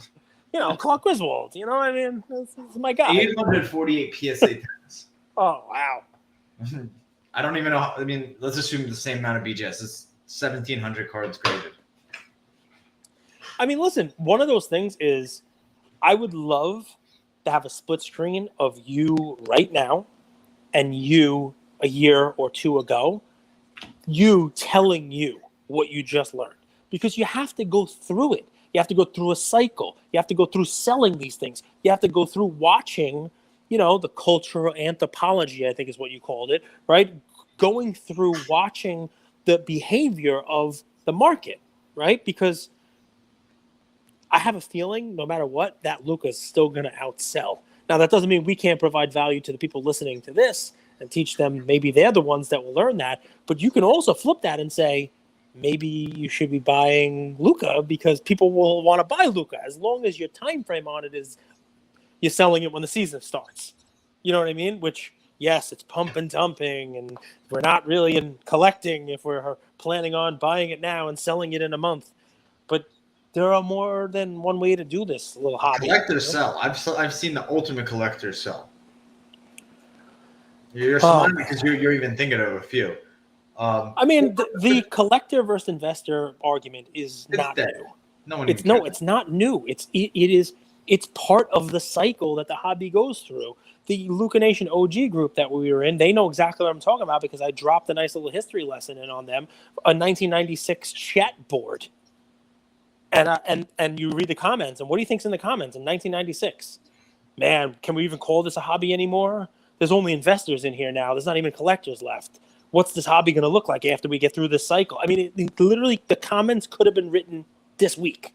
Speaker 2: Clark Griswold. You know what I mean? This is my guy.
Speaker 1: 848 PSA 10s.
Speaker 2: Oh, wow.
Speaker 1: I don't even know. Let's assume the same amount of BGS. It's 1,700 cards graded.
Speaker 2: Listen, one of those things is I would love to have a split screen of you right now and you a year or two ago, you telling you what you just learned. Because you have to go through it. You have to go through a cycle. You have to go through selling these things. You have to go through watching, the cultural anthropology, I think is what you called it, right? Going through watching the behavior of the market, right? Because I have a feeling no matter what, that Luka is still going to outsell. Now, that doesn't mean we can't provide value to the people listening to this and teach them. Maybe they're the ones that will learn that. But you can also flip that and say, maybe you should be buying Luka because people will want to buy Luka as long as your time frame on it is you're selling it when the season starts. You know what I mean? Which, yes, it's pump and dumping, and we're not really in collecting if we're planning on buying it now and selling it in a month. But there are more than one way to do this little hobby.
Speaker 1: Collectors sell. I've seen the ultimate collectors sell. You're smiling because you're even thinking of a few.
Speaker 2: The collector versus investor argument is not
Speaker 1: dead.
Speaker 2: new.
Speaker 1: It's
Speaker 2: not new. It's part of the cycle that the hobby goes through. The Luka Nation OG group that we were in, they know exactly what I'm talking about because I dropped a nice little history lesson in on them, a 1996 chat board. And you read the comments, and what do you think's in the comments in 1996? Man, can we even call this a hobby anymore? There's only investors in here now. There's not even collectors left. What's this hobby going to look like after we get through this cycle? Literally, the comments could have been written this week.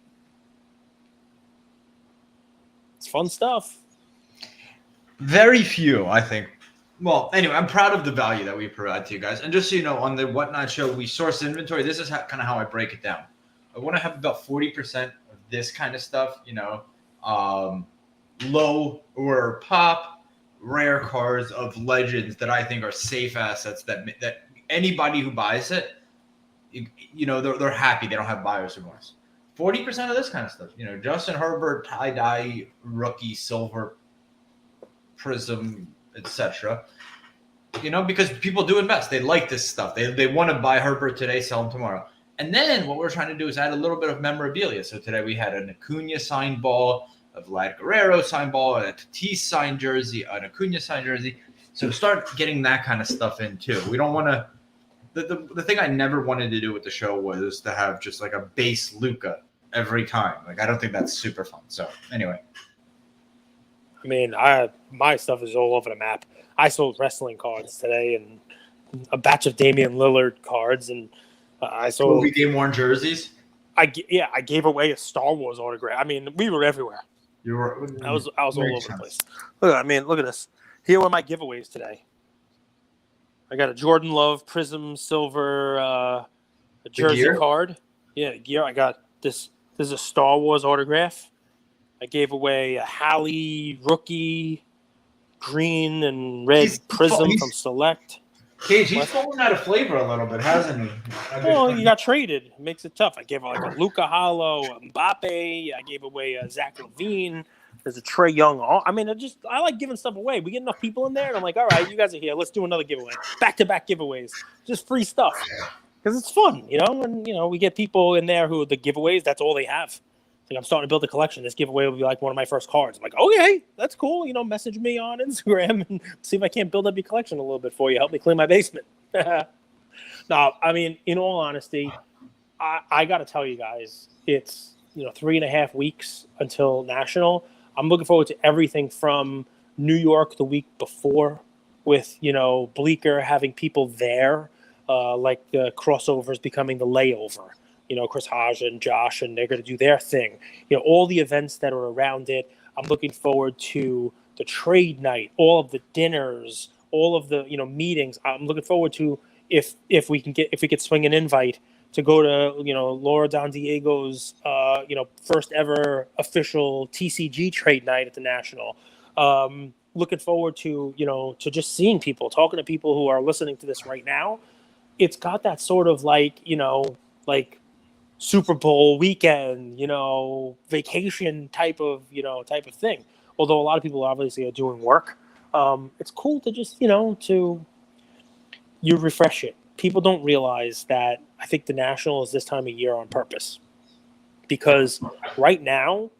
Speaker 2: It's fun stuff.
Speaker 1: Very few, I think. Well, anyway, I'm proud of the value that we provide to you guys. And just so you know, on the Whatnot show, we source inventory. This is kind of how I break it down. I want to have about 40% of this kind of stuff, low or pop, rare cards of legends that I think are safe assets that anybody who buys it, they're happy. They don't have buyer's remorse. 40% of this kind of stuff, Justin Herbert, tie-dye, rookie, silver, prism, etc. Because people do invest. They like this stuff. They want to buy Herbert today, sell him tomorrow. And then what we're trying to do is add a little bit of memorabilia. So today we had an Acuna signed ball, a Vlad Guerrero signed ball, a Tatis signed jersey, an Acuna signed jersey. So start getting that kind of stuff in too. We don't want to. The thing I never wanted to do with the show was to have just like a base Luka every time. I don't think that's super fun. So anyway.
Speaker 2: My stuff is all over the map. I sold wrestling cards today and a batch of Damian Lillard cards, and I sold.
Speaker 1: We gave worn jerseys.
Speaker 2: I gave away a Star Wars autograph. We were everywhere.
Speaker 1: You were.
Speaker 2: I was all over the place. Look at this. Here were my giveaways today. I got a Jordan Love Prism Silver a jersey card. Yeah, gear. I got this. This is a Star Wars autograph. I gave away a Halley rookie green and red prism from Select.
Speaker 1: Cage, he's fallen out of flavor a little bit, hasn't he?
Speaker 2: Well, you got traded. It makes it tough. I gave like a Luka Hollow, a Mbappe. I gave away a Zach LaVine. There's a Trey Young. I like giving stuff away. We get enough people in there, and I'm like, all right, you guys are here. Let's do another giveaway. Back-to-back giveaways. Just free stuff. Because it's fun, And, we get people in there who the giveaways, that's all they have. I'm starting to build a collection. This giveaway will be like one of my first cards. I'm like, okay, that's cool. Message me on Instagram and see if I can't build up your collection a little bit for you. Help me clean my basement. No, in all honesty, I got to tell you guys, it's 3.5 weeks until National. I'm looking forward to everything from New York the week before with, Bleecker having people there, like the crossovers becoming the layover. Chris Hodge and Josh, and they're going to do their thing. All the events that are around it. I'm looking forward to the trade night, all of the dinners, all of the meetings. I'm looking forward to if we could swing an invite to go to Laura Don Diego's first ever official TCG trade night at the National. looking forward to, to just seeing people, talking to people who are listening to this right now. It's got that sort of like, like Super Bowl weekend, vacation type of thing. Although a lot of people obviously are doing work. It's cool to just, you refresh it. People don't realize that I think the National is this time of year on purpose. Because right now,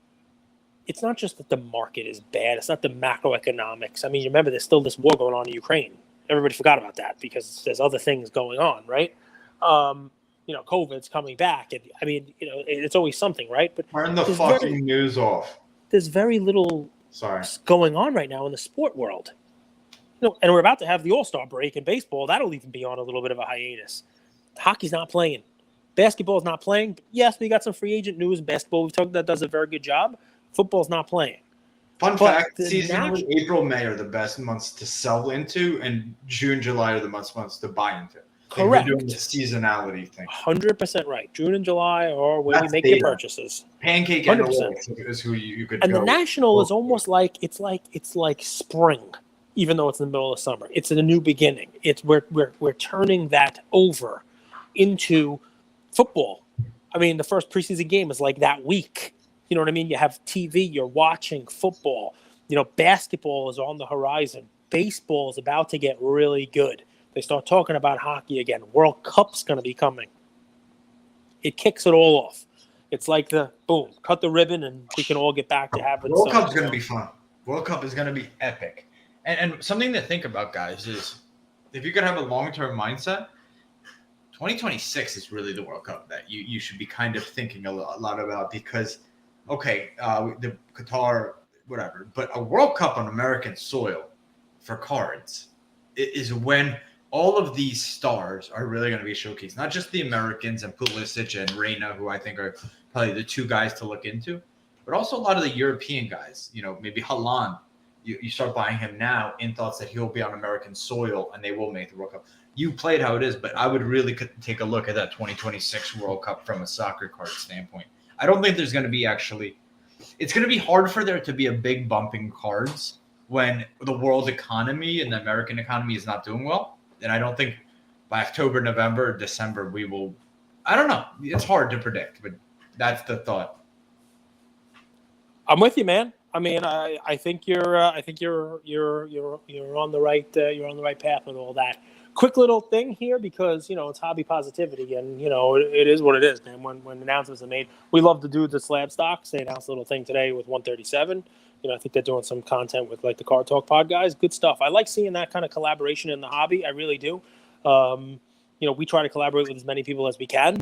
Speaker 2: it's not just that the market is bad. It's not the macroeconomics. I mean, you remember there's still this war going on in Ukraine. Everybody forgot about that because there's other things going on, right? COVID's coming back. And I mean, it's always something, right? But
Speaker 1: turn the fucking news off.
Speaker 2: There's very little going on right now in the sport world. And we're about to have the All-Star break in baseball. That'll even be on a little bit of a hiatus. Hockey's not playing. Basketball's not playing. Yes, we got some free agent news. Basketball, we've talked that does a very good job. Football's not playing.
Speaker 1: Fun fact, seasonally, April, May are the best months to sell into, and June, July are the months to buy into.
Speaker 2: Correct.
Speaker 1: We're doing the seasonality thing.
Speaker 2: 100% right. June and July are when you make your purchases.
Speaker 1: Pancake 100% is who you could
Speaker 2: and
Speaker 1: go.
Speaker 2: And the National is almost like it's like spring, even though it's in the middle of summer. It's a new beginning. We're turning that over into football. I mean, the first preseason game is like that week. You know what I mean? You have TV, you're watching football. Basketball is on the horizon. Baseball is about to get really good. They start talking about hockey again. World Cup's going to be coming. It kicks it all off. It's like boom, cut the ribbon, and we can all get back to having
Speaker 1: World Cup's going to be fun. World Cup is going to be epic. And something to think about, guys, is if you could have a long-term mindset, 2026 is really the World Cup that you should be kind of thinking a lot about because, the Qatar, whatever, but a World Cup on American soil for cards is when all of these stars are really going to be showcased. Not just the Americans and Pulisic and Reina, who I think are probably the two guys to look into, but also a lot of the European guys. Maybe Haaland. You start buying him now in thoughts that he'll be on American soil and they will make the World Cup. You played how it is, but I would really take a look at that 2026 World Cup from a soccer card standpoint. I don't think there's going to be it's going to be hard for there to be a big bump in cards when the world economy and the American economy is not doing well. And I don't think by October, November, or December, I don't know. It's hard to predict, but that's the thought.
Speaker 2: I'm with you, man. I mean, I think you're on the right path with all that. Quick little thing here because it's hobby positivity and it is what it is, man. When announcements are made, we love to do the slab stocks. They announced a little thing today with 137. I think they're doing some content with like the Card Talk Pod guys. Good stuff. I like seeing that kind of collaboration in the hobby. I really do. We try to collaborate with as many people as we can.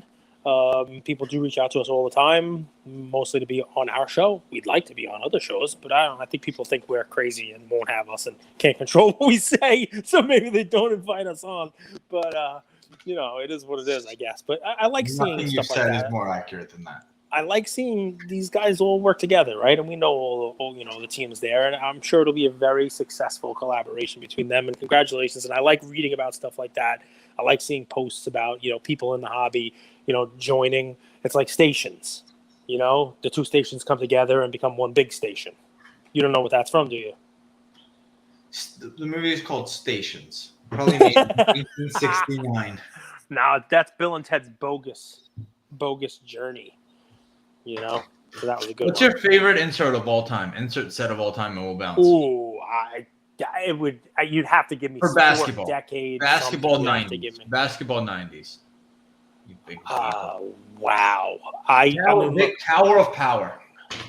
Speaker 2: People do reach out to us all the time, mostly to be on our show. We'd like to be on other shows, but I think people think we're crazy and won't have us and can't control what we say. So maybe they don't invite us on. But it is what it is, I guess. But I like seeing
Speaker 1: Nothing
Speaker 2: stuff
Speaker 1: you said
Speaker 2: like that.
Speaker 1: is more accurate than that.
Speaker 2: I like seeing these guys all work together, right? And we know all the teams there, and I'm sure it'll be a very successful collaboration between them. And congratulations! And I like reading about stuff like that. I like seeing posts about people in the hobby, joining. It's like stations, the two stations come together and become one big station. You don't know what that's from, do you?
Speaker 1: The movie is called Stations. Probably made in 1869.
Speaker 2: No, that's Bill and Ted's bogus journey. So that was a good
Speaker 1: What's
Speaker 2: one.
Speaker 1: your favorite insert of all time? Insert set of all time and we'll bounce.
Speaker 2: Ooh, you'd have to give me
Speaker 1: for basketball.
Speaker 2: Decade.
Speaker 1: Basketball 90s. Basketball 90s. You big
Speaker 2: wow.
Speaker 1: Tower of Power.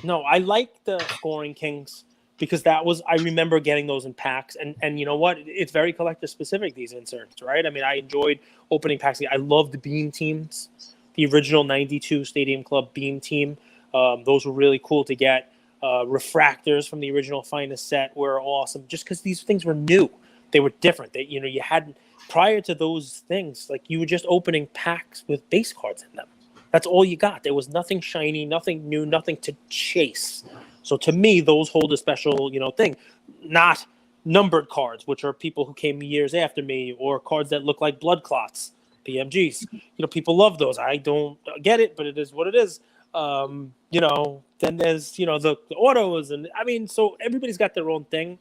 Speaker 2: No, I like the Scoring Kings because I remember getting those in packs. And you know what? It's very collector specific, these inserts, right? I mean, I enjoyed opening packs. I loved the Beam teams. The original 92 Stadium Club Beam team. Those were really cool to get. Refractors from the original Finest set were awesome just because these things were new. They were different. You hadn't, prior to those things, like you were just opening packs with base cards in them. That's all you got. There was nothing shiny, nothing new, nothing to chase. So to me, those hold a special, thing. Not numbered cards, which are people who came years after me, or cards that look like blood clots. PMGs, people love those. I don't get it, but it is what it is. Then there's, the autos, and I mean, so everybody's got their own thing.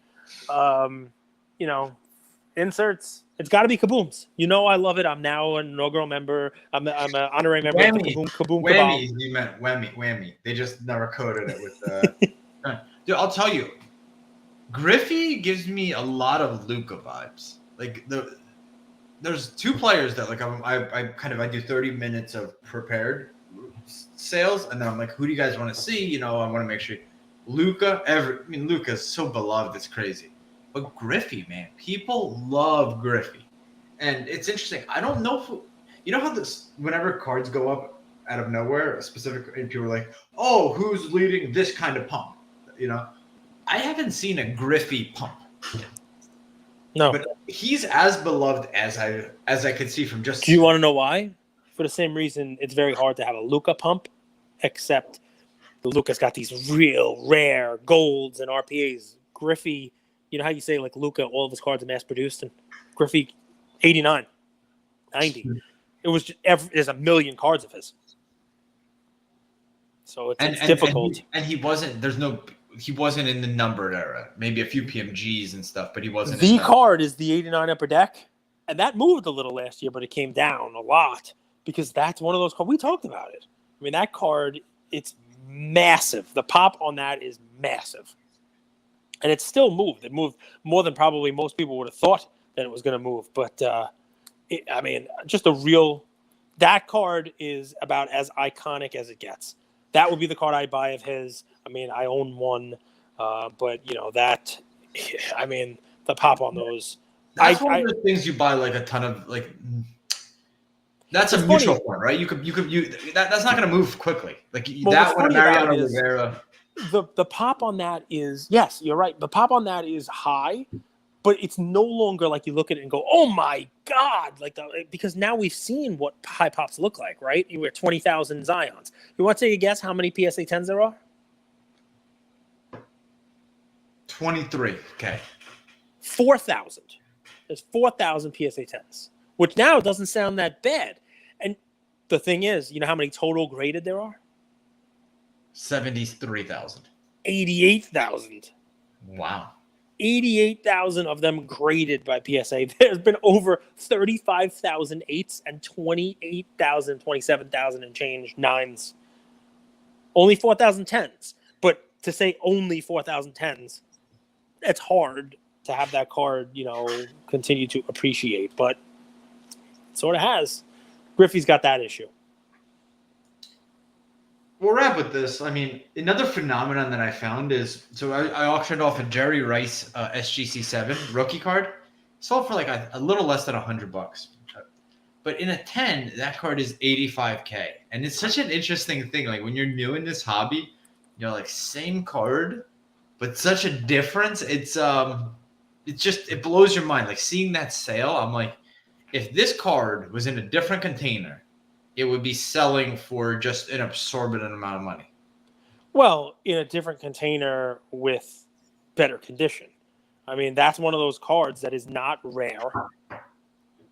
Speaker 2: You know, inserts. It's got to be Kabooms. You know, I love it. I'm now an inaugural member. I'm an honorary member of the Kaboom Cabal.
Speaker 1: Whammy, you meant whammy. They just never coded it with Dude, I'll tell you, Griffey gives me a lot of Luka vibes. Like there's two players that like I do 30 minutes of prepared sales, and then I'm like, who do you guys want to see? You know, I want to make sure Luka. Luka's so beloved, it's crazy. But Griffey, man, people love Griffey, and it's interesting. I don't know if you know how this whenever cards go up out of nowhere, and people are like, oh, who's leading this kind of pump? You know, I haven't seen a Griffey pump.
Speaker 2: No,
Speaker 1: but he's as beloved as I could see from just.
Speaker 2: Do you want to know why? For the same reason, it's very hard to have a Luka pump, except Luka's got these real rare golds and RPAs. Griffey, you know how you say like Luka, all of his cards are mass produced, and Griffey, 89, 90. It was just there's a million cards of his, so it's difficult.
Speaker 1: And he wasn't. He wasn't in the numbered era. Maybe a few PMGs and stuff, but he wasn't.
Speaker 2: The card is the 89 upper deck, and that moved a little last year, but it came down a lot because that's one of those cards. We talked about it. I mean, that card, it's massive. The pop on that is massive, and it still moved. It moved more than probably most people would have thought that it was going to move. But just that card is about as iconic as it gets. That would be the card I'd buy of his. I mean, I own one, but you know that. I mean, the pop on those.
Speaker 1: That's one of the things you buy like a ton of like. That's a mutual fund, right? That's not going to move quickly. Like that one, Mariano Rivera.
Speaker 2: The pop on that is yes, you're right. The pop on that is high, but it's no longer like you look at it and go, "Oh my God!" Because now we've seen what high pops look like, right? You wear 20,000 Zions. You want to take a guess how many PSA 10s there are?
Speaker 1: 23. Okay.
Speaker 2: 4,000. There's 4,000 PSA 10s, which now doesn't sound that bad. And the thing is, you know how many total graded there are?
Speaker 1: 73,000.
Speaker 2: 88,000.
Speaker 1: Wow.
Speaker 2: 88,000 of them graded by PSA. There's been over 35,000 8s and 28,000, 27,000 and change 9s. Only 4,000 10s. But to say only 4,000 10s, it's hard to have that card, you know, continue to appreciate. But it sort of has. Griffey's got that issue.
Speaker 1: We'll wrap with this. I mean, another phenomenon that I found is, so I auctioned off a Jerry Rice SGC7 rookie card. Sold for like a little less than $100. But in a 10, that card is $85K. And it's such an interesting thing. Like when you're new in this hobby, you're like, same card, but such a difference. It blows your mind. Like seeing that sale, I'm like, if this card was in a different container, it would be selling for just an absorbent amount of money.
Speaker 2: Well, in a different container with better condition. I mean, that's one of those cards that is not rare.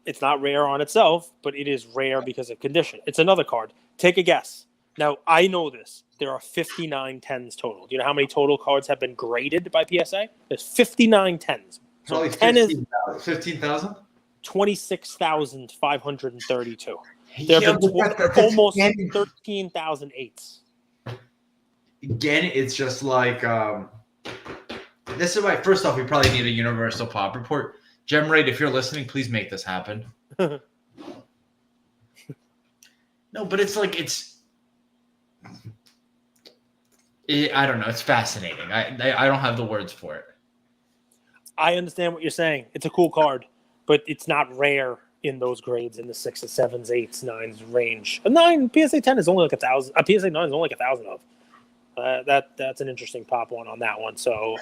Speaker 2: It's not rare on itself, but it is rare because of condition. It's another card. Take a guess. Now, I know this. There are 59 10s total. Do you know how many total cards have been graded by PSA? There's 59 10s.
Speaker 1: So 15,000?
Speaker 2: 26,532. There have been almost 13,000 8s.
Speaker 1: Again, it's just like this is why. First off, we probably need a universal pop report. Gemrate, if you're listening, please make this happen. No, but it's like I don't know. It's fascinating. I don't have the words for it.
Speaker 2: I understand what you're saying. It's a cool card, but it's not rare in those grades in the 6s, 7s, 8s, 9s range. A 9 PSA 10 is only like 1,000. A PSA 9 is only like 1,000 of. That's an interesting pop on that one. So,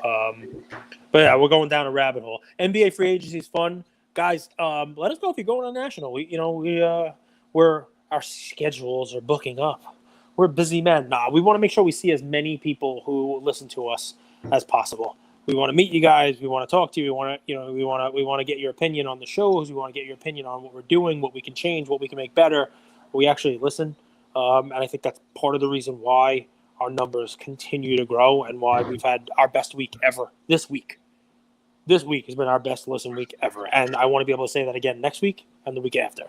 Speaker 2: but yeah, we're going down a rabbit hole. NBA free agency is fun, guys. Let us know if you're going on national. We're our schedules are booking up. We're busy men. We want to make sure we see as many people who listen to us as possible. We want to meet you guys. We want to talk to you. We want to get your opinion on the shows. We want to get your opinion on what we're doing, what we can change, what we can make better. We actually listen, and I think that's part of the reason why our numbers continue to grow and why we've had our best week ever this week. this week has been our best listen week ever. And I want to be able to say that again next week and the week after.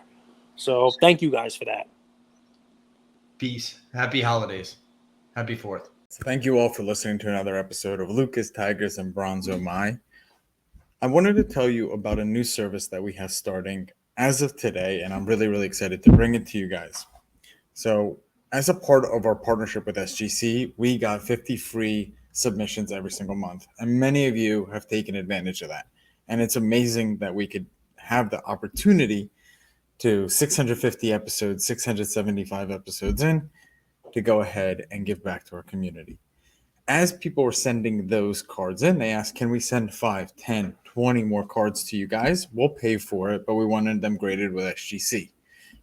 Speaker 2: So thank you guys for that.
Speaker 1: Peace. Happy holidays. Happy 4th.
Speaker 3: So thank you all for listening to another episode of Lucas, Tigers, and Bronzo My. I wanted to tell you about a new service that we have starting as of today, and I'm really, really excited to bring it to you guys. So as a part of our partnership with SGC, we got 50 free submissions every single month, and many of you have taken advantage of that. And it's amazing that we could have the opportunity to 650 episodes, 675 episodes in, to go ahead and give back to our community. As people were sending those cards in, they asked, can we send 5, 10, 20 more cards to you guys? We'll pay for it, but we wanted them graded with SGC.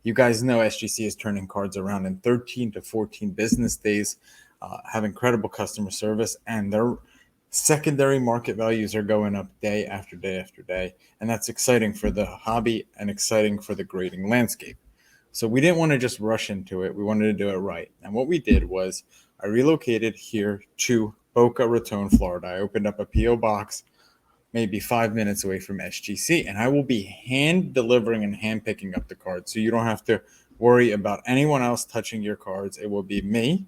Speaker 3: You guys know SGC is turning cards around in 13 to 14 business days, have incredible customer service, and their secondary market values are going up day after day after day. And that's exciting for the hobby and exciting for the grading landscape. So we didn't want to just rush into it. We wanted to do it right. And what we did was I relocated here to Boca Raton, Florida. I opened up a P.O. box maybe 5 minutes away from SGC, and I will be hand delivering and hand picking up the cards. So you don't have to worry about anyone else touching your cards. It will be me,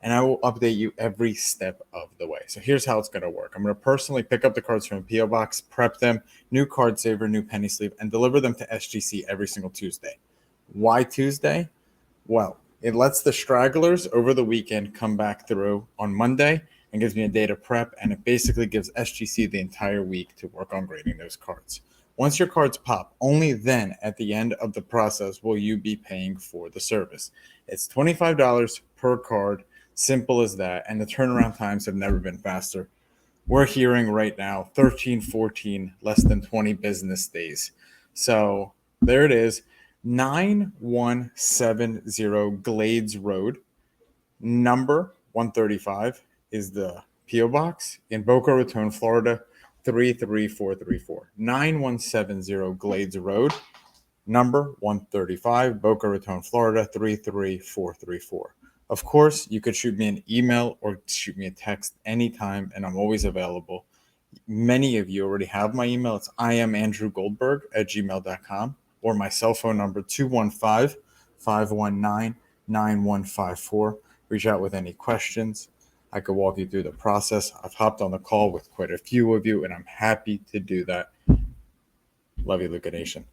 Speaker 3: and I will update you every step of the way. So here's how it's going to work. I'm going to personally pick up the cards from a P.O. box, prep them, new card saver, new penny sleeve, and deliver them to SGC every single Tuesday. Why Tuesday? Well, it lets the stragglers over the weekend come back through on Monday and gives me a day to prep, and it basically gives SGC the entire week to work on grading those cards. Once your cards pop, only then at the end of the process will you be paying for the service. It's $25 per card, simple as that, and the turnaround times have never been faster. We're hearing right now 13, 14, less than 20 business days. So there it is. 9170 Glades Road, number 135 is the P.O. Box in Boca Raton, Florida, 33434. 9170 Glades Road, number 135, Boca Raton, Florida, 33434. Of course, you could shoot me an email or shoot me a text anytime, and I'm always available. Many of you already have my email. It's iamandrewgoldberg@gmail.com. or my cell phone number, 215-519-9154. Reach out with any questions. I could walk you through the process. I've hopped on the call with quite a few of you, and I'm happy to do that. Love you, Luka Nation.